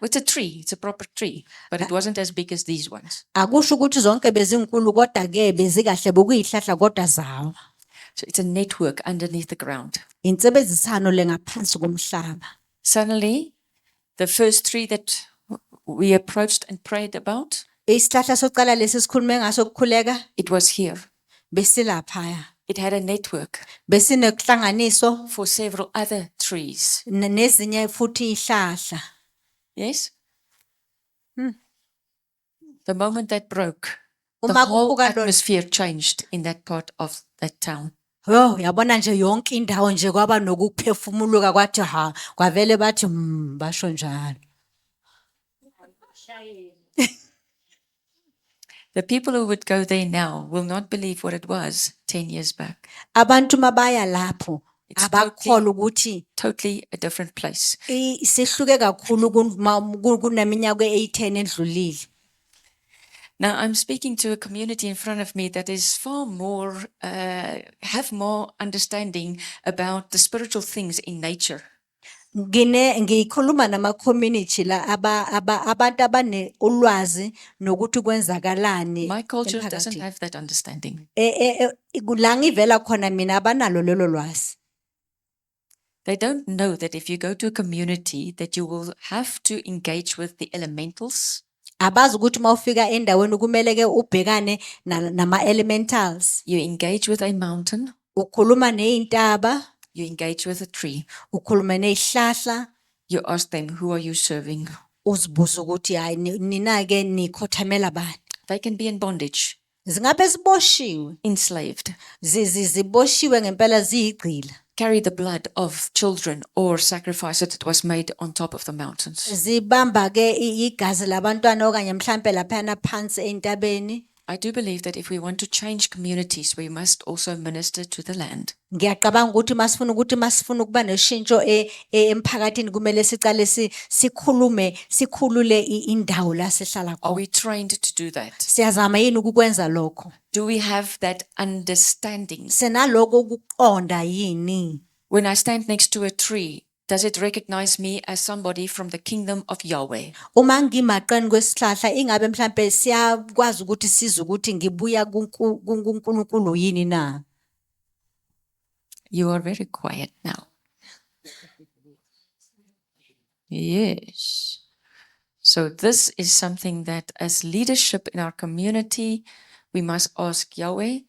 it's a tree, it's a proper tree, but it wasn't as big as these ones. Akusho ukuthi zonke bezinkulu kodwa ke bezikahle bokuyihlahla kodwa zawa. So it's a network underneath the ground. Insebenzisano lengaphansi komhlaba. Suddenly, the first tree that we approached and prayed about, Isihlahla sokuqala lesi sikhulume ngaso ukukhuleka it was here. besilaphaya. It had a network Besinekuhlanganiso for several other trees. nezinye futhi ihlahla. Yes? The moment that broke, the Uma whole kuquka lo- atmosphere changed in that part of that town. Yabona nje yonke indawo nje kwaba nokuphefumuluka kwathi kwavele bathi basho njalo. The people who would go there now will not believe what it was 10 years back. Abantu mabaya lapho It's abakholwa ukuthi Totally a different place. sihluke kakhulu kuneminyaka e10 endlulile. Now I'm speaking to a community in front of me that is far more, have more understanding about the spiritual things in nature. ngikhuluma nama community la abantu abane ulwazi nokuthi kwenzakalani My culture doesn't emphakathini. have that understanding. La ngivela khona mina abanalo lelo lwazi. They don't know that if you go to a community that you will have to engage with the elementals, Abazi ukuthi mawufika endaweni kumele ke ubhekane nama elementals. you engage with a mountain, Ukhuluma nezintaba, you engage with a tree. ukhuluma nezihlahla, You ask them, who are you serving? uzibuza ukuthi hayi nina ke nikhothamela bani. They can be in bondage, Zingabe siboshiwe, enslaved, ziboshiwe ngempela ziyigqila. carry the blood of children or sacrifice that was made on top of the mountains. Zibamba ke igazi labantwana okanye mhlambe laphana phansi entabeni. I do believe that if we want to change communities, we must also minister to the land. Ngiyacabanga ukuthi masifuna ukuba neshintsho emphakathini kumele sicale sikhulule indawo la sihlala Are khona. we trained to do that? Siyazama yini ukukwenza lokho? Do we have that understanding? Senaloko ukuqonda yini? When I stand next to a tree, does it recognize me as somebody from the kingdom of Yahweh? Uma ngimaqani kwesihlahla ingabe mhlambe siyakwazi ukuthi siza ukuthi ngibuya kuNkulunkulu yini na? You are very quiet now. Yes. So this is something that as leadership in our community, we must ask Yahweh,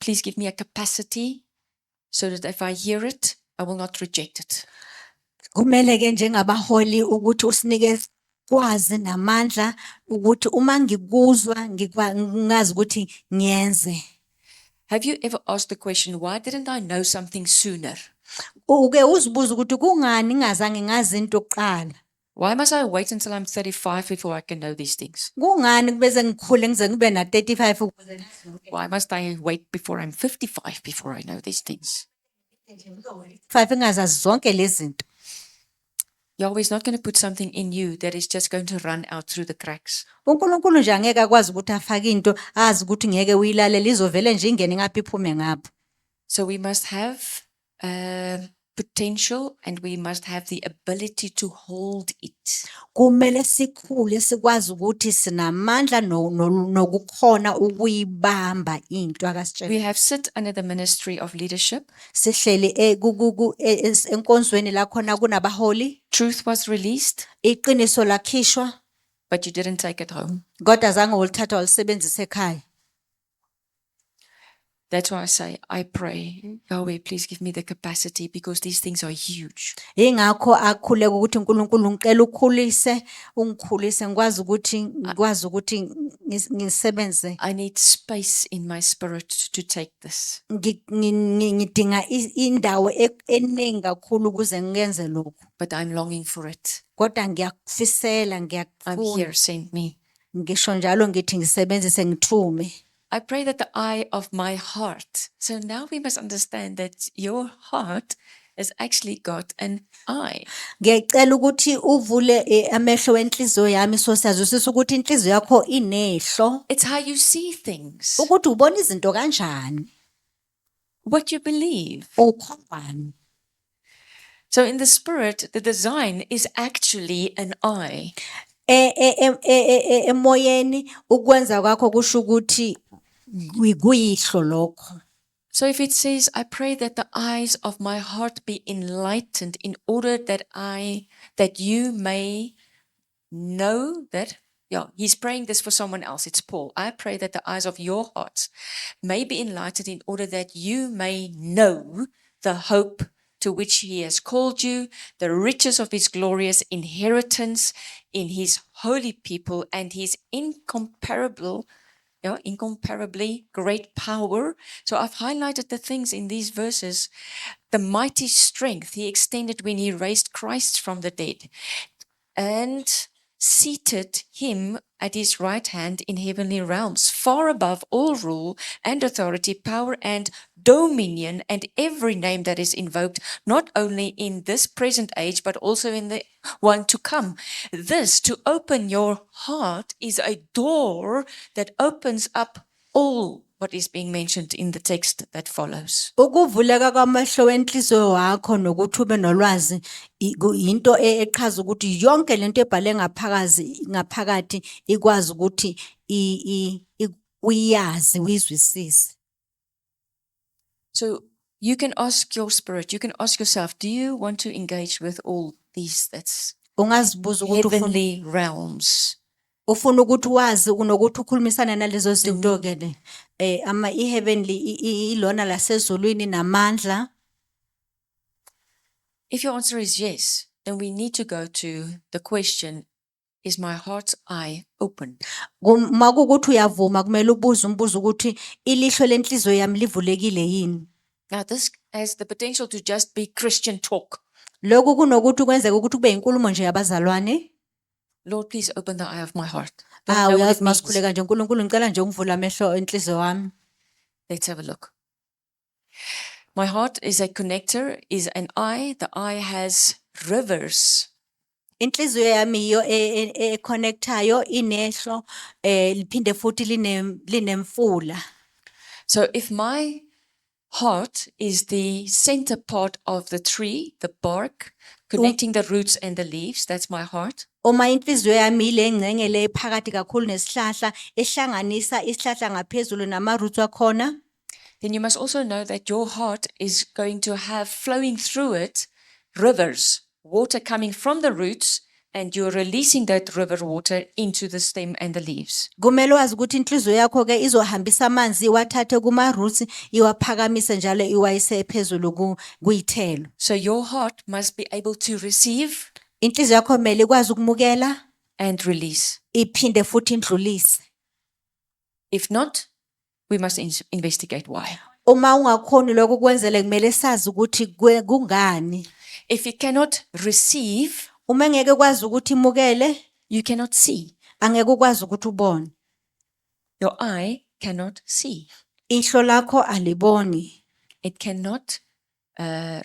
please give me a capacity so that if I hear it, I will not reject it. Kumele ke njengabaholi ukuthi usinike kwazi namandla ukuthi uma ngikuzwa ngazi ukuthi ngiyenze. Have you ever asked the question, why didn't I know something sooner? Uke uzibuza ukuthi kungani ngazange ngazi into kuqala. Why must I wait until I'm 35 before I can know these things? Kungani kubeze ngikhule ngize ngibe na 35 ukuze Why must I wait before I'm 55 before I know these things? 5 ngazazi zonke lezi zinto. Yahweh is not going to put something in you that is just going to run out through the cracks. uNkulunkulu nje angeke akwazi ukuthi afake into azi ukuthi ngeke uyilalele izovele nje ingene ngapha iphume ngapha. So we must have potential and we must have the ability to hold it. Kumele sikhule sikwazi ukuthi sinamandla nokukhona ukuyibamba into We akasitshela. have sit under the ministry of leadership. Sihleli enkonzweni la khona kunabaholi, Truth was released, iqiniso lakhishwa, but you didn't take it home. kodwa zange ulithatha walisebenzisa ekhaya. That's why I say, I pray, Yahweh, please give me the capacity because these things are huge. Ingakho akhuleka ukuthi uNkulunkulu ngicela ungikhulise ngikwazi ukuthi ngisebenze. I need space in my spirit to take this. Ngidinga indawo eningi kakhulu ukuze ngenze lokho. But I'm longing for it. Kodwa ngiyakufisela I'm ngiyakufuna. here, send me. Ngisho njalo ngithi ngisebenzise ngithume. I pray that the eye of my heart. So now we must understand that your heart has actually got an eye. Ngiyacela ukuthi uvule amehlo wenhliziyo yami so siyazwisisa ukuthi inhliziyo yakho inehlo It's how you see things, ukuthi ubona izinto kanjani, what you believe. ukhombani. So in the spirit, the design is actually an eye. Emoyeni ukwenza kwakho kusho ukuthi kuyihlo lokho. So if it says, I pray that the eyes of my heart be enlightened in order that you may know that, yeah, he's praying this for someone else. It's Paul. I pray that the eyes of your hearts may be enlightened in order that you may know the hope to which he has called you, the riches of his glorious inheritance in his holy people and his incomparably great power. So I've highlighted the things in these verses. The mighty strength he extended when he raised Christ from the dead and seated him at his right hand in heavenly realms, far above all rule and authority, power and dominion, and every name that is invoked, not only in this present age, but also in the one to come. This, to open your heart, is a door that opens up all what is being mentioned in the text that follows. Ukuvuleka kwamehlo wenhliziyo wakho nokuthi ube nolwazi into echaza ukuthi yonke lento ebhale ngaphakathi ikwazi ukuthi uyazi uyizwisise. So you can ask your spirit, you can ask yourself, do you want to engage with all these that's Ungazibuza ukuthi heavenly realms? ufuna ukuthi wazi unokuthi ukhulumisana nalezo zinto ke le ama heavenly ilona lasezulwini namandla. If your answer is yes, then we need to go to the question, is my heart's eye open? Makukuthi uyavuma kumele ubuze umbuzo ukuthi ilihlo lenhliziyo yami livulekile yini. Now this has the potential to just be Christian talk. Lokhu kunokuthi kwenzeka ukuthi kube inkulumo nje yabazalwane. Lord, please open the eye of my heart. Don't know what it Uyazi means. masikhuleka nje uNkulunkulu ngicela nje ungivule amehlo enhliziyo wami. Let's have a look. My heart is a connector, is an eye. The eye has rivers. Inhliziyo yami iyo econnectayo inehlo liphinde futhi linemfula. So if my heart is the center part of the tree, the bark, connecting the roots and the leaves, that's my heart. Uma inhliziyo yami ile ngcenge le phakathi kakhulu nesihlahla ehlanganisa isihlahla ngaphezulu nama-roots wakhona. Then you must also know that your heart is going to have flowing through it rivers, water coming from the roots, and you're releasing that river water into the stem and the leaves. Kumele wazi ukuthi inhliziyo yakho ke izohambisa amanzi iwathathe kuma-roots iwaphakamise njalo iwayise phezulu kuyithelo. So your heart must be able to receive Inhliziyo yakho kumele ikwazi ukumukela and release. iphinde futhi indlulise. If not, we must investigate why. Uma ungakhoni lokho kwenzele kumele sazi ukuthi kungani. If you cannot receive, Uma ngeke kwazi ukuthi imukele, you cannot see. angeke ukwazi ukuthi ubone. Your eye cannot see. Ihlo lakho aliboni. It cannot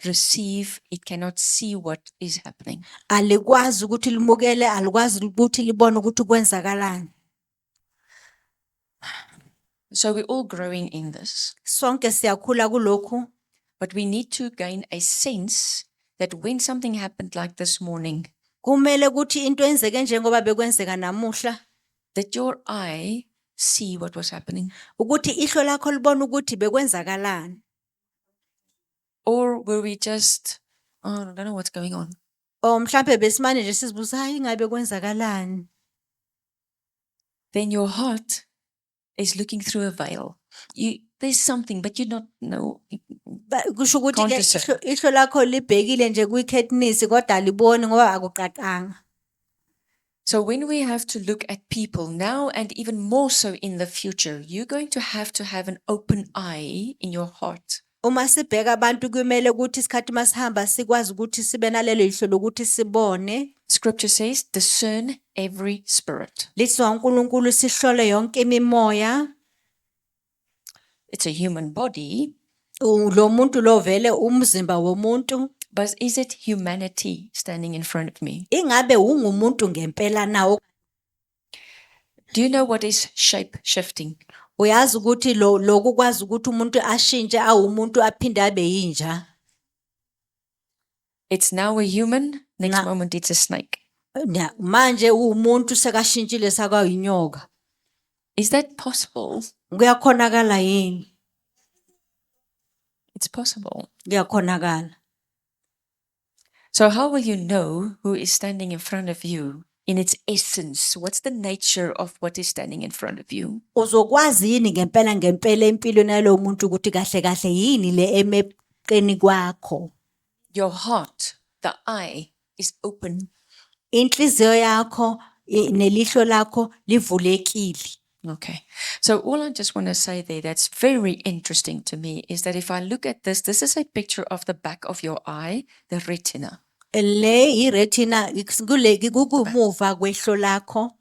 receive. It cannot see what is happening. Alikwazi ukuthi limukele, alikwazi ukuthi libone ukuthi kwenzakalani. So we're all growing in this, Sonke siyakhula kulokhu, but we need to gain a sense that when something happened like this morning, kumele ukuthi into enzeke njengoba bekwenzeka namuhla, that your eye see what was happening. ukuthi ihlo lakho libone ukuthi bekwenzakalani. Or were we just, oh, I don't know what's going on. Mhlambe besimane nje sizibuza hayi ingabe kwenzakalani. Then your heart is looking through a veil. There's something, but you don't know. Kusho ukuthi Can't ke discern. ihlo lakho libhekile nje kuyikhetnisi kodwa aliboni ngoba akuqaqanga. So when we have to look at people now and even more so in the future, you're going to have an open eye in your heart. Uma sibheka abantu kumele ukuthi isikhathi masihamba sikwazi ukuthi sibe nalelo ihlo lokuthi sibone. Scripture says, discern every spirit. Lithi uNkulunkulu sihlole yonke imimoya. It's a human body, Lo muntu lo vele umzimba womuntu. but is it humanity standing in front of me? Ingabe ungumuntu ngempela nawo. Do you know what is shape shifting? Uyazi ukuthi lokhu kwazi ukuthi umuntu ashintshe awumuntu aphinde abe yinja. It's now a human, next Nah. moment it's a snake. Manje umuntu sekashintshile sakayinyoka. Is that possible? Kuyakhonakala yini? It's possible. Kuyakhonakala. So how will you know who is standing in front of you in its essence? What's the nature of what is standing in front of you? Uzokwazi yini ngempela empilweni yalo muntu ukuthi kahle kahle yini le emeqeni kwakho? Your heart, the eye, is open. Inhliziyo yakho nelihlo lakho livulekile. Okay. So all I just want to say there that's very interesting to me is that if I look at this, this is a picture of the back of your eye, the retina. Le iretina kukumuva kwehlo lakho.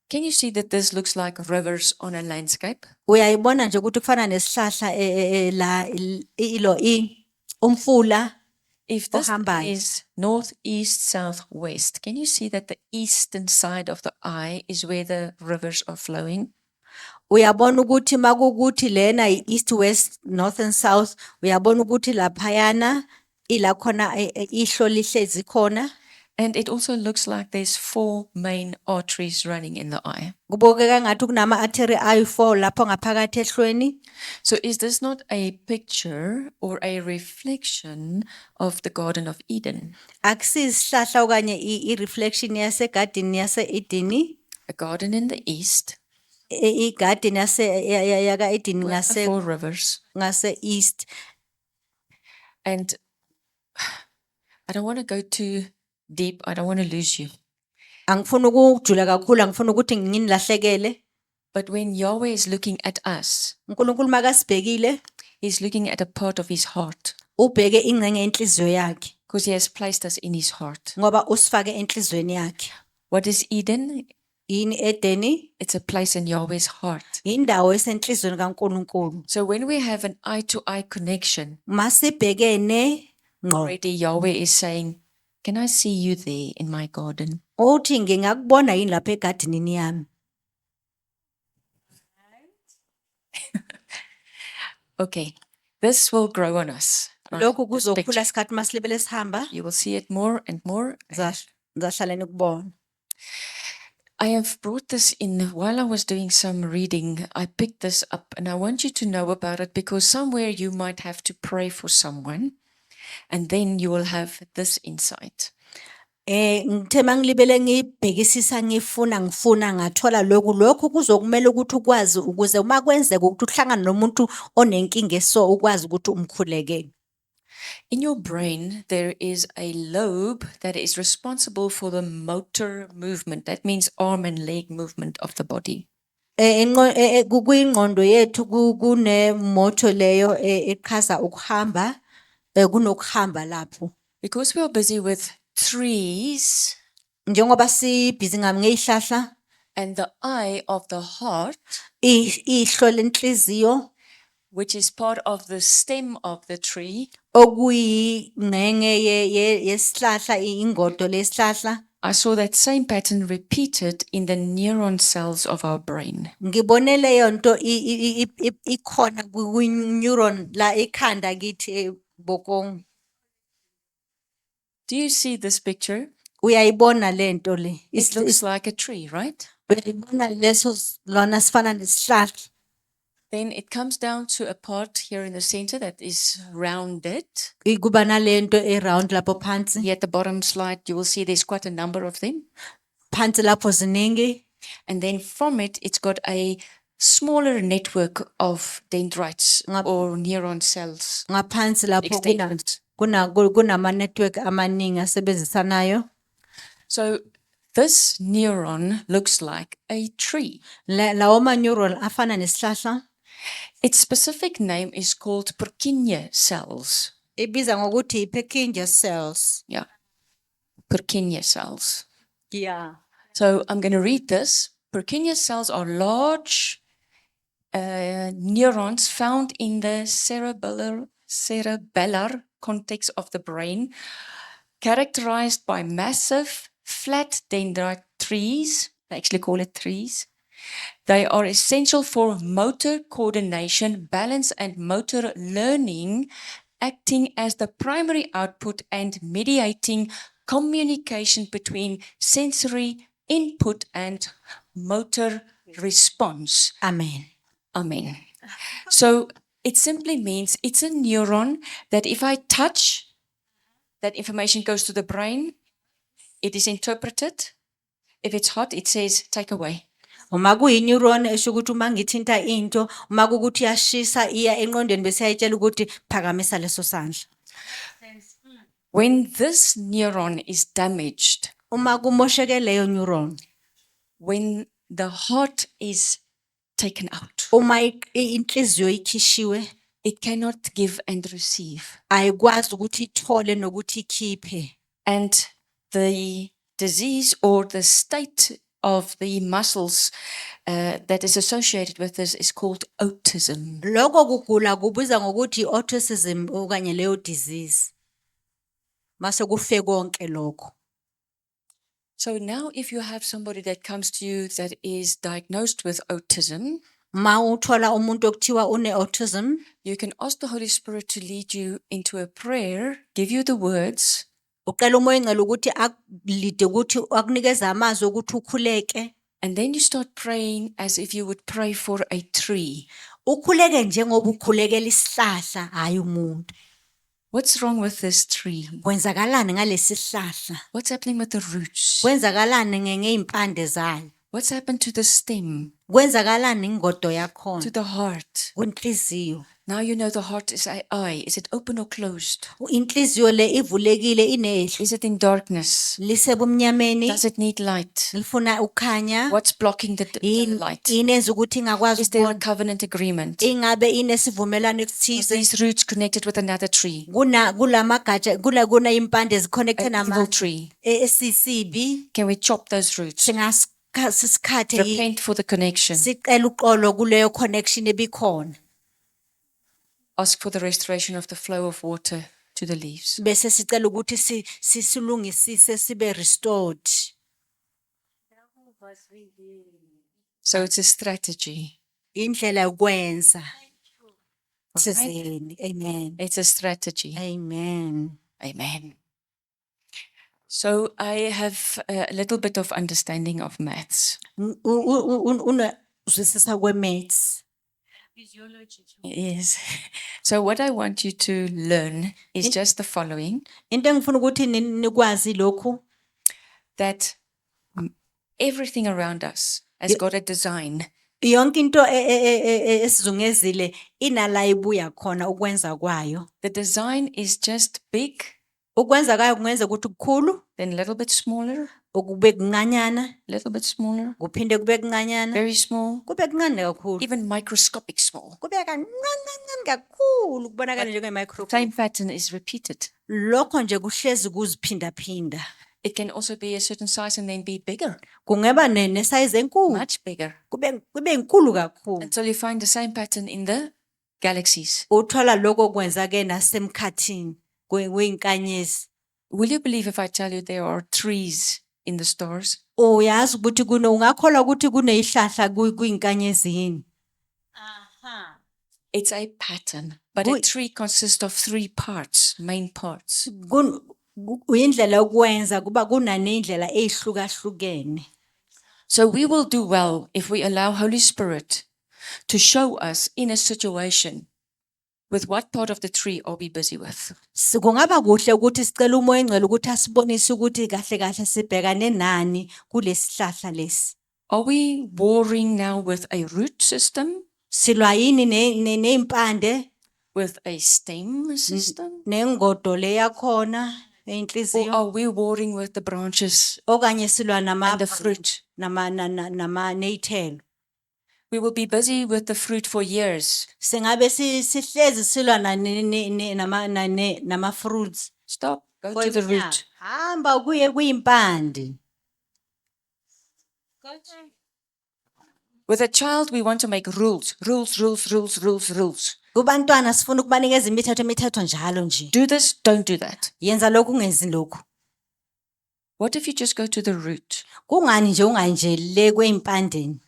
Can you see that this looks like rivers on a landscape? Uyayibona nje ukuthi kufana nesihlahla la umfula. If this Ohambayo. is north, east, south, west, can you see that the eastern side of the eye is where the rivers are flowing? uyabona ukuthi makukuthi lena east west north and south uyabona ukuthi laphayana ila khona ihlo lihlezi khona And it also looks like there's 4 main arteries running in the eye. kubukeka ngathi kunama artery ayi4 lapho ngaphakathi ehlweni. So is this not a picture or a reflection of the Garden of Eden? Akusisihlahla okanye i-reflection yasegadini yase-Edeni, A garden in the east igarden yaka Edeni with the 4 rivers. ngase east. And I don't want to go too deep. I don't want to lose you. Angifuni ukujula kakhulu, angifuni ukuthi nginilahlekele. But when Yahweh is looking at us, uNkulunkulu makasibhekile, he's looking at a part of his heart ubheke ingcenye yenhliziyo yakhe because he has placed us in his heart. ngoba usifake enhlizweni yakhe. What is Eden? Yini Edeni? It's a place in Yahweh's heart. Indawo esenhlizweni kaNkulunkulu. So when we have an eye-to-eye connection, Masibhekene ngqo. already Yahweh is saying, can I see you there in my garden? Uthi ngingakubona yini lapha egardenini yami. Okay, this will grow on us. right? Lokhu This kuzokhula picture. isikhathi masilibele sihamba. You will see it more and more. Ngizahlaleni kubona. I have brought this in while I was doing some reading. I picked this up and I want you to know about it because somewhere you might have to pray for someone and then you will have this insight. Ngithe mangilibele ngibhekisisa ngifuna ngathola lokhu kuzokumele ukuthi ukwazi ukuze uma kwenzeka ukuthi uhlangana nomuntu onenkinga eso ukwazi ukuthi umkhuleke. In your brain, there is a lobe that is responsible for the motor movement. That means arm and leg movement of the body. Kuyingqondo yethu kune moto leyo eqhaza ukuhamba kunokuhamba lapho. Because we are busy with trees Njengoba sibhizi ngezihlahla and the eye of the heart, ihlo lenhliziyo which is part of the stem of the tree, okuyingxenye yesihlahla ingodo lesihlahla. I saw that same pattern repeated in the neuron cells of our brain. Ngibone leyo nto ikhona ku-neuron la ekhanda kithi bokong. Do you see this picture? Uyayibona lento le. It looks like a tree, right? Uyayibona leso lona sifana nesihlahla. Then it comes down to a part here in the center that is rounded. Kuba nalento around lapho phansi. Here at the bottom slide, you will see there's quite a number of them. Phansi lapho ziningi. And then from it, it's got a smaller network of dendrites or neuron cells. Ngaphansi lapho Extended. kunama network amaningi asebenzisanayo. So this neuron looks like a tree. Lawo ma neuron afana nesihlahla. Its specific name is called Purkinje cells. Ibiza ngokuthi Purkinje cells. Yeah, Purkinje cells. Yeah. So I'm going to read this. Purkinje cells are large neurons found in the cerebellar cortex of the brain, characterized by massive flat dendrite trees. They actually call it trees. They are essential for motor coordination, balance, and motor learning, acting as the primary output and mediating communication between sensory input and motor response. Amen. Amen. So it simply means it's a neuron that if I touch, that information goes to the brain, it is interpreted. If it's hot, it says, take away. Uma kuyi-neuron esho ukuthi uma ngithinta into, uma kukuthi yashisa iya engqondweni bese yayitshela ukuthi phakamisa leso sandla. When this neuron is damaged, Uma kumosheke leyo neuron, when the heart is taken out, uma inhliziyo ikhishiwe, it cannot give and receive. ayikwazi ukuthi ithole nokuthi ikhiphe. And the disease or the state of the muscles that is associated with this is called autism. Lokho kugula kubiza ngokuthi autism okanye leyo disease. Mase kufe konke lokho. So now if you have somebody that comes to you that is diagnosed with autism, Ma uthola umuntu okuthiwa une-autism, you can ask the Holy Spirit to lead you into a prayer, give you the words, uqela umoya ingcwele ukuthi akulide ukuthi akunikeze amazwi ukuthi ukhuleke. and then you start praying as if you would pray for a tree. Ukhuleke njengoba ukhulekela isihlahla hayi umuntu. What's wrong with this tree? Kwenzakalani ngalesi sihlahla? What's happening with the roots? Kwenzakalani ngeimpande zayo? What's happened to the stem, Kwenzakalani ingodo to yakhona? the heart? Kwinhliziyo. Now you know the heart is an eye. Is it open or closed? Inhliziyo le ivulekile inehlo. Is it in darkness? Lisebumnyameni, Does it need light? lifuna ukukhanya. What's blocking the light? Inenza ukuthi ingakwazi Is there a ukubona. covenant agreement? Ingabe inesivumelano Are esithize. these roots connected with another tree? Kulamagatsha kuna impande ziconnected An evil nama tree. esisibi. Can we chop those roots? Singasikhathe Repent for the connection. sicela uxolo kuleyo connection ebikhona. Ask for the restoration of the flow of water to the leaves. Bese sicela ukuthi silungisise sibe restored. So it's a strategy. Indlela yokwenza. Alright? Sizeni. Amen. It's a strategy. Amen. Amen. So I have a little bit of understanding of maths. Uzwisisa kwe-maths. Yes. So what I want you to learn is just the following, Into engifuna ukuthi nikwazi lokhu that everything around us has got a design. yonke into esizungezile inala ibuya khona ukwenza kwayo. The design is just big, Ukwenza kwayo kungenza ukuthi kukhulu, then a little bit smaller, ukube kuncanyana, a little bit smaller, kuphinde kube kuncanyana, very small, kube kuncane kakhulu. even microscopic small. Kube kancane kakhulu kubonakala njenge-microscope. Same pattern is repeated. Lokho nje kuhlezi kuziphinda-phinda. It can also be a certain size and then be bigger, Kungeba nesize enkulu, much bigger, kube inkulu kakhulu. until you find the same pattern in the galaxies. Uthola lokho kwenzake nasemkhathini kweyinkanyezi. Will you believe if I tell you there are trees in the stars? Uyazi ukuthi ungakholwa ukuthi kuneyihlahla kuyinkanyezini. It's a pattern, but a tree consists of three parts, main parts. Uyindlela yokwenza kuba kunanendlela ehlukahlukene. So we will do well if we allow Holy Spirit to show us in a situation with what part of the tree are we busy with. Kungaba kuhle ukuthi sicela umoya engcwele ukuthi asibonise ukuthi kahle kahle sibhekane nani kulesihlahla lesi. Are we warring now with a root system, Silwa yini neimpande with a stem system? nengodo leyakhona Or enhliziyo, are we warring with the branches okanye silwa and the fruit? neyithelo? We will be busy with the fruit for years. Singabe sihlezi silwa nama fruits. Stop, go to the root. Hamba kuye kuyimpande. With a child, we want to make rules, rules, rules, rules, rules, rules. Kubantwana sifuna ukubanikeza imithetho njalo nje. Do this, don't do that. Yenza lokhu ungenzi lokhu. What if you just go to the root? Kungani nje unganje le kweyimpandeni?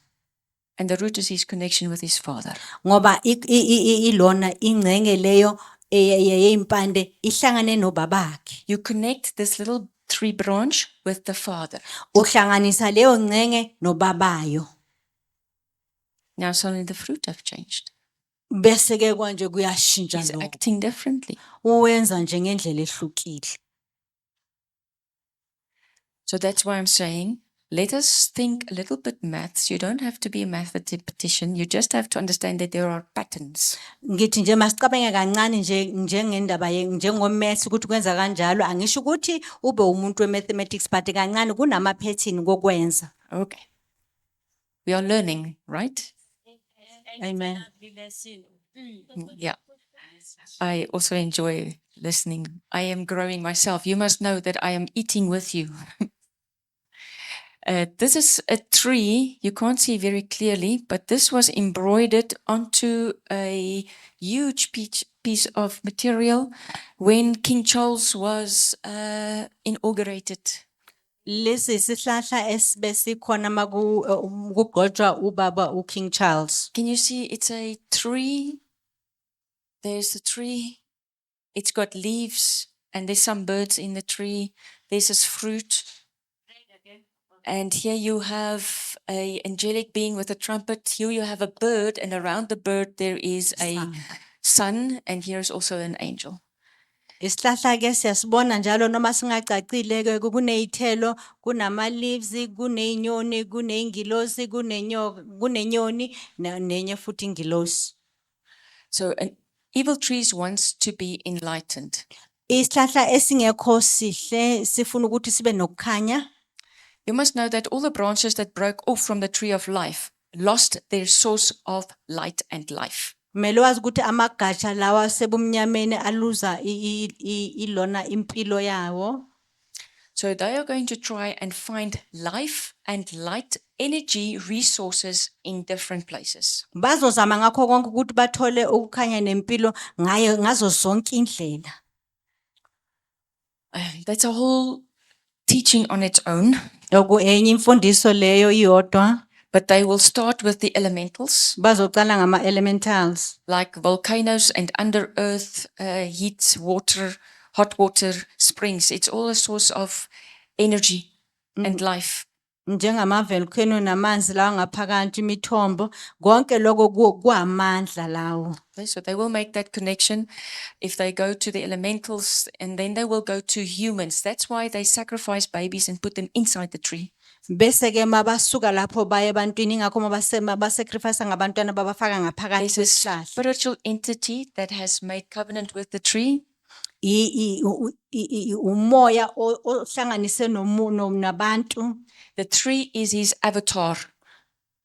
And the root is his connection with his father. Ngoba ilona ingcenge leyo yeyimpande ihlangane nobabakhe. You connect this little tree branch with the father. Uhlanganisa leyo ngcenge nobabayo. Now suddenly the fruit have changed. Bese ke kwanje kuyashintsha He's lo. acting differently. Uwenza nje ngendlela ehlukile. So that's why I'm saying, let us think a little bit maths. You don't have to be a mathematician. You just have to understand that there are patterns. Ngithi nje masicabange kancane nje njengendaba njengomaths ukuthi kwenza kanjalo, angisho ukuthi ube umuntu we-mathematics but kancane kunama pattern kokwenza. Okay. We are learning, right? Amen. Yeah. I also enjoy listening. I am growing myself. You must know that I am eating with you. This is a tree. You can't see very clearly, but this was embroidered onto a huge piece of material when King Charles was inaugurated. lesi isihlahla esibe sikhona kugqotshwa ubaba uKing Charles. Can you see it's a tree? There's the tree. It's got leaves and there's some birds in the tree. There's this fruit. And here you have a angelic being with a trumpet. Here you have a bird, and around the bird there is a sun, and here's also an angel. Isihlahla ke siyasibona njalo noma singacacile ke kunezithelo, kunama leaves, kunezinyoni, kuneyingilosi, kunenyoni nenye futhi ingilosi. So an evil tree wants to be enlightened. Isihlahla esingekho sihle sifuna ukuthi sibe nokukhanya. You must know that all the branches that broke off from the tree of life lost their source of light and life. Kumele wazi ukuthi amagatsha lawa sebumnyameni aluza ilona impilo yawo. So they are going to try and find life and light energy resources in different places. Bazozama ngakho konke ukuthi bathole ukukhanya nempilo ngazo zonke indlela. That's a whole teaching on its own. Enye imfundiso leyo iyodwa. But they will start with the elementals, Bazoqala ngama elementals. like volcanoes and under earth heat, water, hot water, springs. It's all a source of energy and life. Njengama volcano namanzi lawa ngaphakathi imithombo konke lokho kuamandla lawo. Okay, so they will make that connection if they go to the elementals, and then they will go to humans. That's why they sacrifice babies and put them inside the tree. Bese ke mabasuka lapho baye ebantwini ngakho mabasacrifice ngabantwana babafaka ngaphakathi There's a kwesihlahla. spiritual entity that has made covenant with the tree. Umoya ohlanganise nabantu. The tree is his avatar.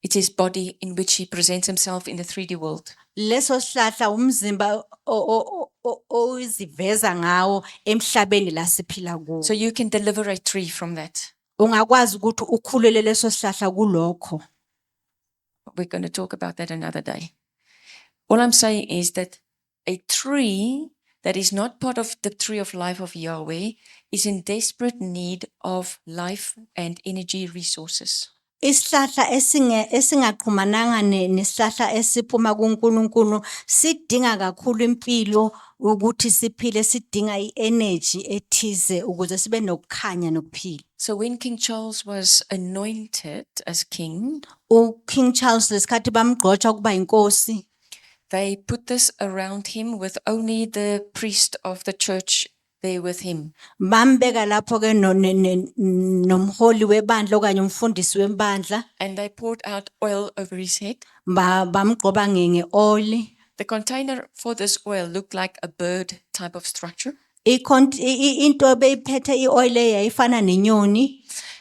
It's his body in which he presents himself in the 3D world. Leso sihlahla umzimba oziveza ngawo emhlabeni la siphila kuwo. So you can deliver a tree from that. Ungakwazi ukuthi ukhulele leso sihlahla kulokho. We're going to talk about that another day. All I'm saying is that a tree that is not part of the tree of life of Yahweh is in desperate need of life and energy resources. Isihlahla esingaqhumananga nesihlahla esiphuma kuNkulunkulu sidinga kakhulu impilo ukuthi siphile, sidinga i-energy ethize ukuze sibe nokukhanya nokuphila. So when King Charles was anointed as king, King Charles lesikhathi bamgqotsha ukuba inkosi, they put this around him with only the priest of the church there with him. bambeka lapho ke nomholi webandla okanye umfundisi webandla, And they poured out oil over his head. bamgqoba ngeoli. The container for this oil looked like a bird type of structure. Into beyiphethe ioil yayifana nenyoni.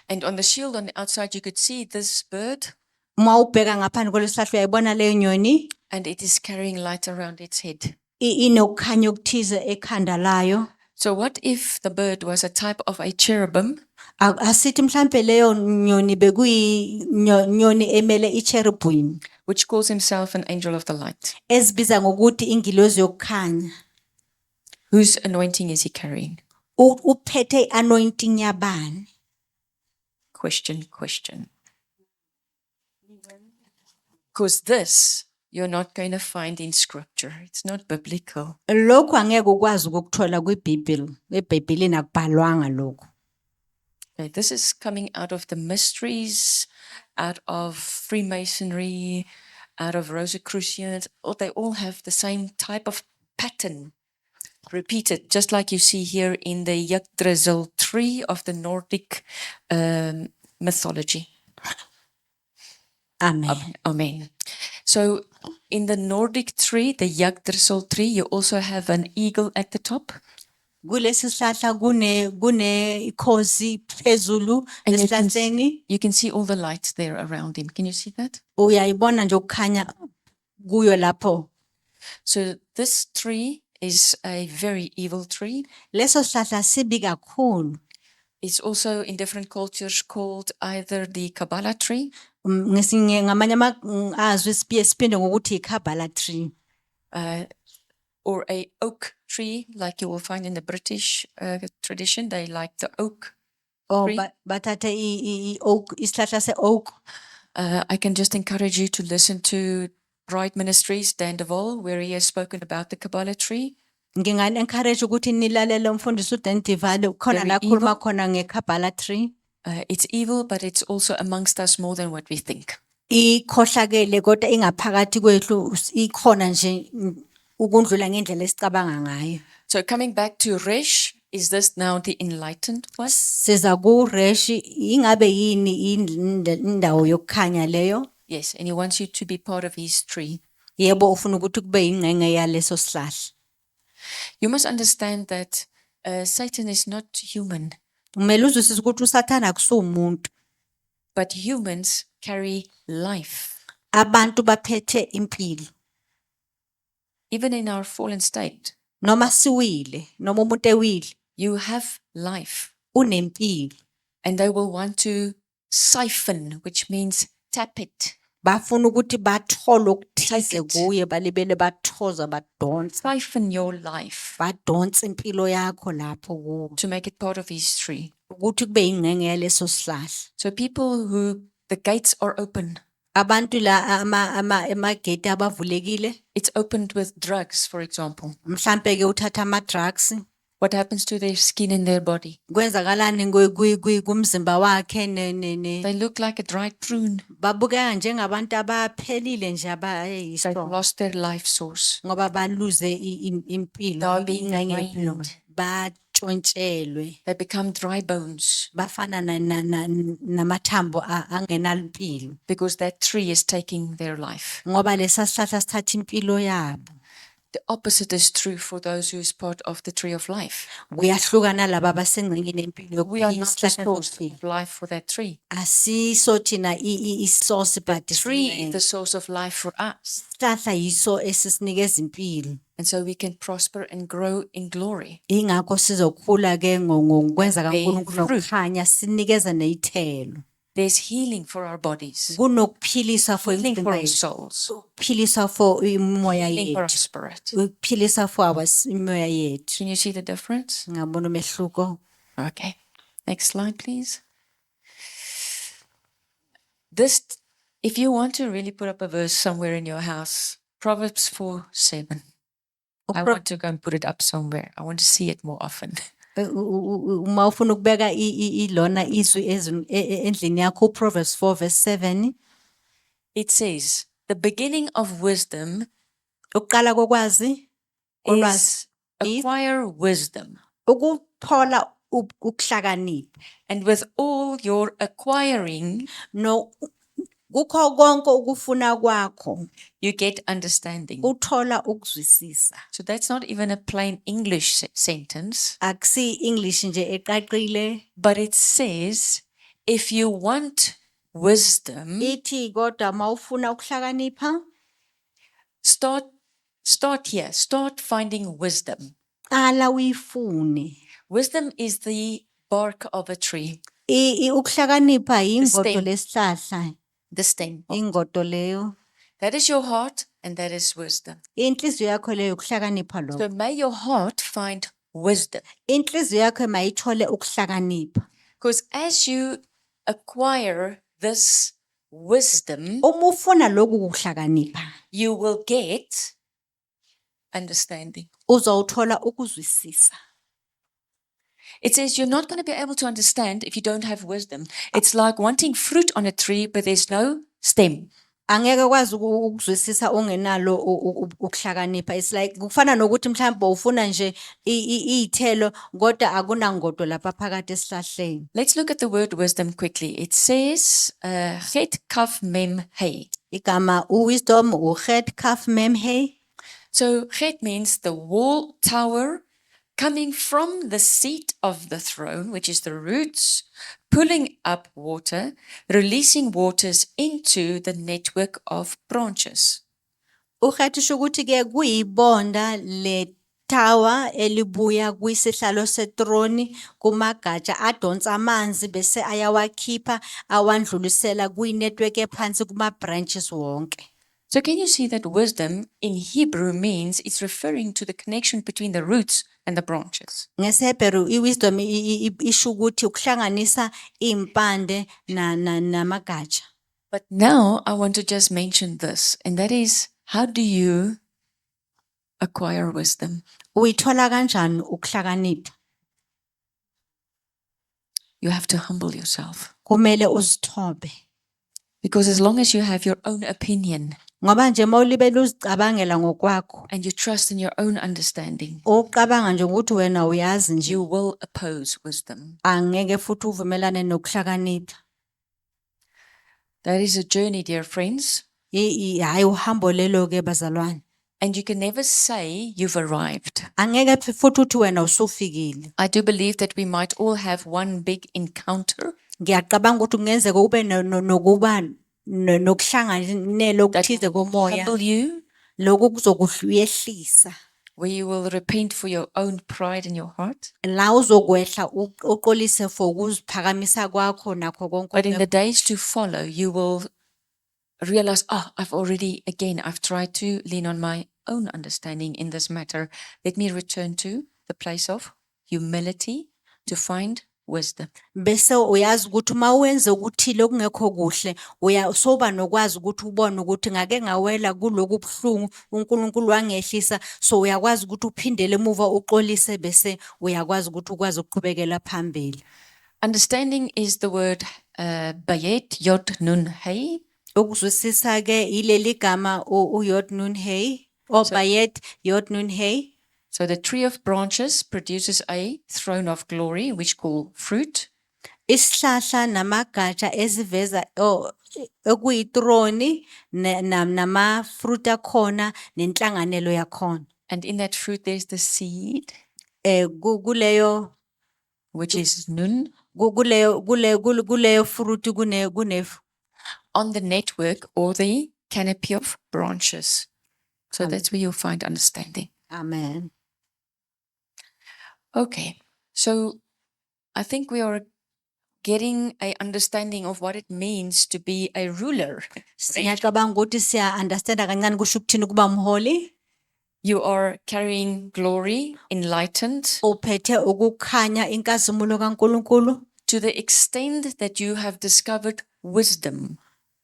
And on the shield on the outside, you could see this bird, Uma ubheka ngaphandle kwesihlahla uyayibona leyo nyoni. and it is carrying light around its head. Inokukhanya okuthize ekhanda layo. So what if the bird was a type of a cherubim, Asithi mhlambe leyo nyoni bekuyinyoni emele icherubim which calls himself an angel of the light? ezibiza ngokuthi ingilozi yokukhanya. Whose anointing is he carrying? Uphethe anointing yabani? Question. Because this you're not going to find in scripture. It's not biblical. Lokho angeke ukwazi ukuthola kwiBhayibheli. EBhayibhelini akubhalwanga lokho. Okay, this is coming out of the mysteries, out of Freemasonry, out of Rosicrucians. They all have the same type of pattern repeated, just like you see here in the Yggdrasil tree of the Nordic mythology. Amen. Amen. So in the Nordic tree, the Yggdrasil tree, you also have an eagle at the top. Kulesi sihlahla kune ikhosi phezulu And esihlahleni. you can see all the lights there around him. Can you see that? Uyayibona nje ukukhanya kuyo lapho. So this tree is a very evil tree. Leso sihlahla sibi kakhulu. It's also in different cultures called either the Kabbalah tree, Ngesinye ngamanye amazwi siphinde ngokuthi iKabbalah tree. or a oak tree, like you will find in the British tradition. They like the oak or tree. bathathe i oak, isihlahla se oak. I can just encourage you to listen to Bright Ministries, Dan DeVol, where he has spoken about the Kabbalah tree. Ngingani encourage ukuthi nilalele umfundisi uDan Divale khona Very la khuluma evil. khona ngeKabbalah tree. It's evil, but it's also amongst us more than what we think. Ikhohlakele kodwa ingaphakathi kwethu ikhona nje ukundlula ngendlela esicabanga ngayo. So coming back to Resh, is this now the enlightened one? Siza ku Reshi ingabe yini indawo yokukhanya leyo? Yes, and he wants you to be part of his tree. Yebo ufuna ukuthi kube ingcenye yaleso sihlahla. You must understand that Satan is not human, Kumele uzwisise ukuthi uSathana akusumuntu. but humans carry life. Abantu baphethe impilo. Even in our fallen state, Noma siwile, noma umuntu ewile, you have life. unempilo. And they will want to siphon, which means tap it. Bafuna ukuthi bathole okuthize Take it. kuye balibele bathoza badonsa. Siphon your life Badonsa impilo yakho lapho kuwo. to make it part of his tree. Ukuthi kube ingcenye yaleso sihlahla. So people who the gates are open, Abantu la amagate abavulekile, it's opened with drugs, for example. mhlambe ke uthatha ama drugs, What happens to their skin and their body? kwenzakalani kumzimba wakhe ne They look like a dried prune. babukeka njengabantu abaphelile nje They've abayiso lost their life source. ngoba baluze impilo They are being ingcenye drained. yempilo. Batshontshelwe They become dry bones bafana namathambo angenalempilo because that tree is taking their life. ngoba lesa sihlahla sithatha impilo yabo. The opposite is true for those who is part of the tree of life. Kuyahlukana laba abasengcenyeni yempilo We are yokuphila not the isihlahla source sokuphila. of life for that tree. Asiso thina isource but Tree is the source of life for us. isihlahla yiso esisinikeza impilo. And so we can prosper and grow in glory. Ingakho sizokhula ke ngokwenza Bear kaNkulunkulu fruit. nokukhanya sinikeza nezithelo. There's healing for our bodies, Kunokuphilisa for healing for imizimba our yethu, souls, ukuphilisa for imoya healing for our yethu, spirit. ukuphilisa for imoya yethu. Can you see the difference? Ngabona umehluko. Okay. Next slide, please. This, if you want to really put up a verse somewhere in your house, Proverbs 4:7. I want to go and put it up somewhere. I want to see it more often. Uma ufuna ukubeka ilona izwi endlini yakho Proverbs 4:7 It says, the beginning of wisdom ukuqala kokwazi is acquire wisdom. ukuthola ukuhlakanipha And with all your acquiring, no kukho konke ukufuna kwakho you get understanding. uthola ukuzwisisa. So that's not even a plain English sentence, Akusi English nje eqaqile but it says, if you want wisdom, ithi kodwa mawufuna ukuhlakanipha start here. Start finding wisdom. qala uyifune. Wisdom is the bark of a tree, Ukuhlakanipha ingodo stem. lesihlahla the stem. ingodo leyo That is your heart, and that is wisdom. inhliziyo yakho leyo ukuhlakanipha lo So may your heart find wisdom. inhliziyo yakho mayithole ukuhlakanipha. Because as you acquire this wisdom, Uma ufuna lokhu kuhlakanipha you will get understanding. uzowuthola ukuzwisisa. It says you're not going to be able to understand if you don't have wisdom. It's like wanting fruit on a tree, but there's no stem. Angeke kwazi ukuzwisisa ongenalo ukuhlakanipha. It's like kufana nokuthi mhlawumbe ufuna nje izithelo kodwa akunangodo lapha phakathi esihlahleni. Let's look at the word wisdom quickly. It says, Het Kaf Mem He. Igama wisdom uget kaf mem he. So Het means the wall tower coming from the seat of the throne, which is the roots, pulling up water, releasing waters into the network of branches. Ugethisha ukuthi ke kuyibonda le tower elibuya kwisihlalo setroni kumagatsha adonsa amanzi bese ayawakhipha awandlulisela kwinetwork ephansi kuma branches wonke. So can you see that wisdom in Hebrew means it's referring to the connection between the roots and the branches. NgesiHebheru iwisdom isho ukuthi ukuhlanganisa impande namagatsha. But now I want to just mention this, and that is, how do you acquire wisdom? Uyithola kanjani ukuhlakanipha? You have to humble yourself. Kumele uzithobe. Because as long as you have your own opinion Ngoba nje mawulibela uzicabangela ngokwakho, and you trust in your own understanding, ucabanga nje ukuthi wena uyazi nje, you will oppose wisdom. angeke futhi uvumelane nokuhlakanipha. That is a journey, dear friends. Hayi uhambo lelo ke bazalwane. And you can never say you've arrived. Angeke futhi uthi wena usufikile. I do believe that we might all have one big encounter Ngiyacabanga ukuthi kungenzeka ube nokuba nokuhlanganela okuthize komoya, humble you, lokhu kuzokuyehlisa. where you will repent for your own pride in your heart. La uzokwehla uqolise for ukuziphakamisa kwakho nakho But in konke. the days to follow, you will realize, I've tried to lean on my own understanding in this matter. Let me return to the place of humility to find wisdom. Bese uyazi ukuthi uma wenze ukuthile okungekho kuhle soba nokwazi ukuthi ubone ukuthi ngake ngawela kuloku buhlungu uNkulunkulu wangehlisa, so uyakwazi ukuthi uphindele emuva uxolise bese uyakwazi ukuthi ukwazi ukuqhubekela phambili. Understanding is the word bayet yod nun hey. Ukuzwisisa ke ileli gama uyod nun hey bayet yod nun hey. So the tree of branches produces a throne of glory, which call fruit. Isihlahla namagatsha eziveza okuyitroni nama fruit akhona nenhlanganelo yakhona. And in that fruit, there's the seed, Kuleyo which is nun. kuleyo fruit kune On the network or the canopy of branches. So that's where you'll find understanding. Amen. Okay, so I think we are getting an understanding of what it means to be a ruler. Ngiyacabanga ukuthi siya understand kancane kusho ukuthini kuba umholi. You are carrying glory, enlightened, Uphethe ukukhanya inkazimulo kaNkuluNkulu to the extent that you have discovered wisdom.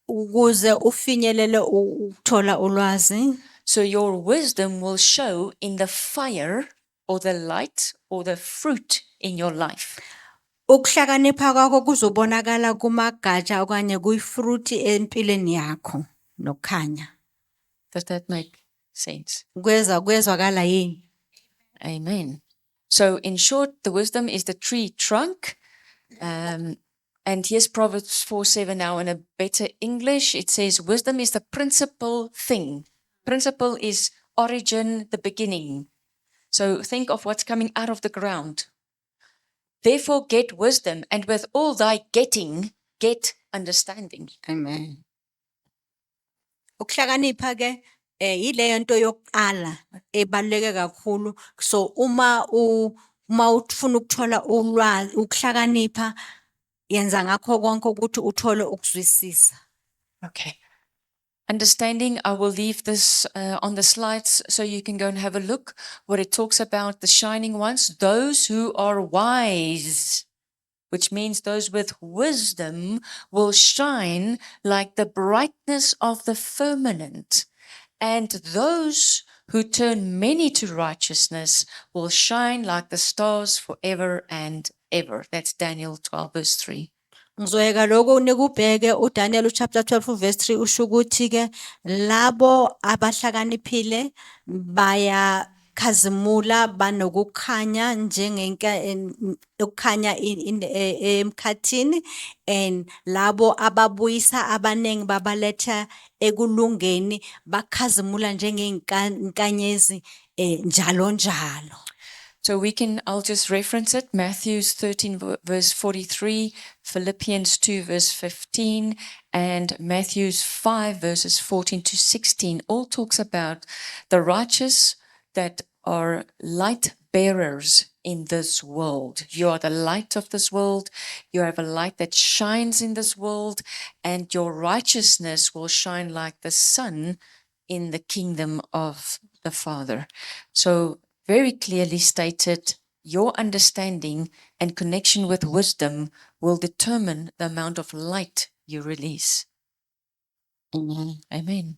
ukuze ufinyelele ukuthola ulwazi. So your wisdom will show in the fire or the light or the fruit in your life. Ukuhlakanipha kwakho kuzobonakala kumagatsha okanye kuyifruit empilweni yakho nokukhanya. Does that make sense? Kwezwakala yini? Amen. So in short, the wisdom is the tree trunk. And here's Proverbs 4:7 now in a better English. It says, wisdom is the principal thing. Principle is origin, the beginning. So think of what's coming out of the ground. Therefore get wisdom, and with all thy getting, get understanding. Amen. Ukuhlakanipha ke ileyo nto yokuqala ebaluleke kakhulu. So uma ufuna ukuthola ulwazi ukuhlakanipha yenza ngakho konke ukuthi uthole ukuzwisisa. Okay. Understanding, I will leave this on the slides so you can go and have a look what it talks about, the shining ones, those who are wise, which means those with wisdom will shine like the brightness of the firmament. And those who turn many to righteousness will shine like the stars forever and ever. That's Daniel 12:3. Ngizoyeka lokho nikubheke uDaniel chapter 12 verse 3 usho ukuthi ke labo abahlakaniphile bayakhazimula banokukhanya ukukhanya emkhathini, and labo ababuyisa abanengi babaletha ekulungeni bakhazimula njengeinkanyezi njalo njalo. So I'll just reference it, Matthew 13 verse 43, Philippians 2 verse 15, and Matthew 5 verses 14 to 16, all talks about the righteous that are light bearers in this world. You are the light of this world. You have a light that shines in this world, and your righteousness will shine like the sun in the kingdom of the Father. So, very clearly stated, your understanding and connection with wisdom will determine the amount of light you release. Amen. Amen.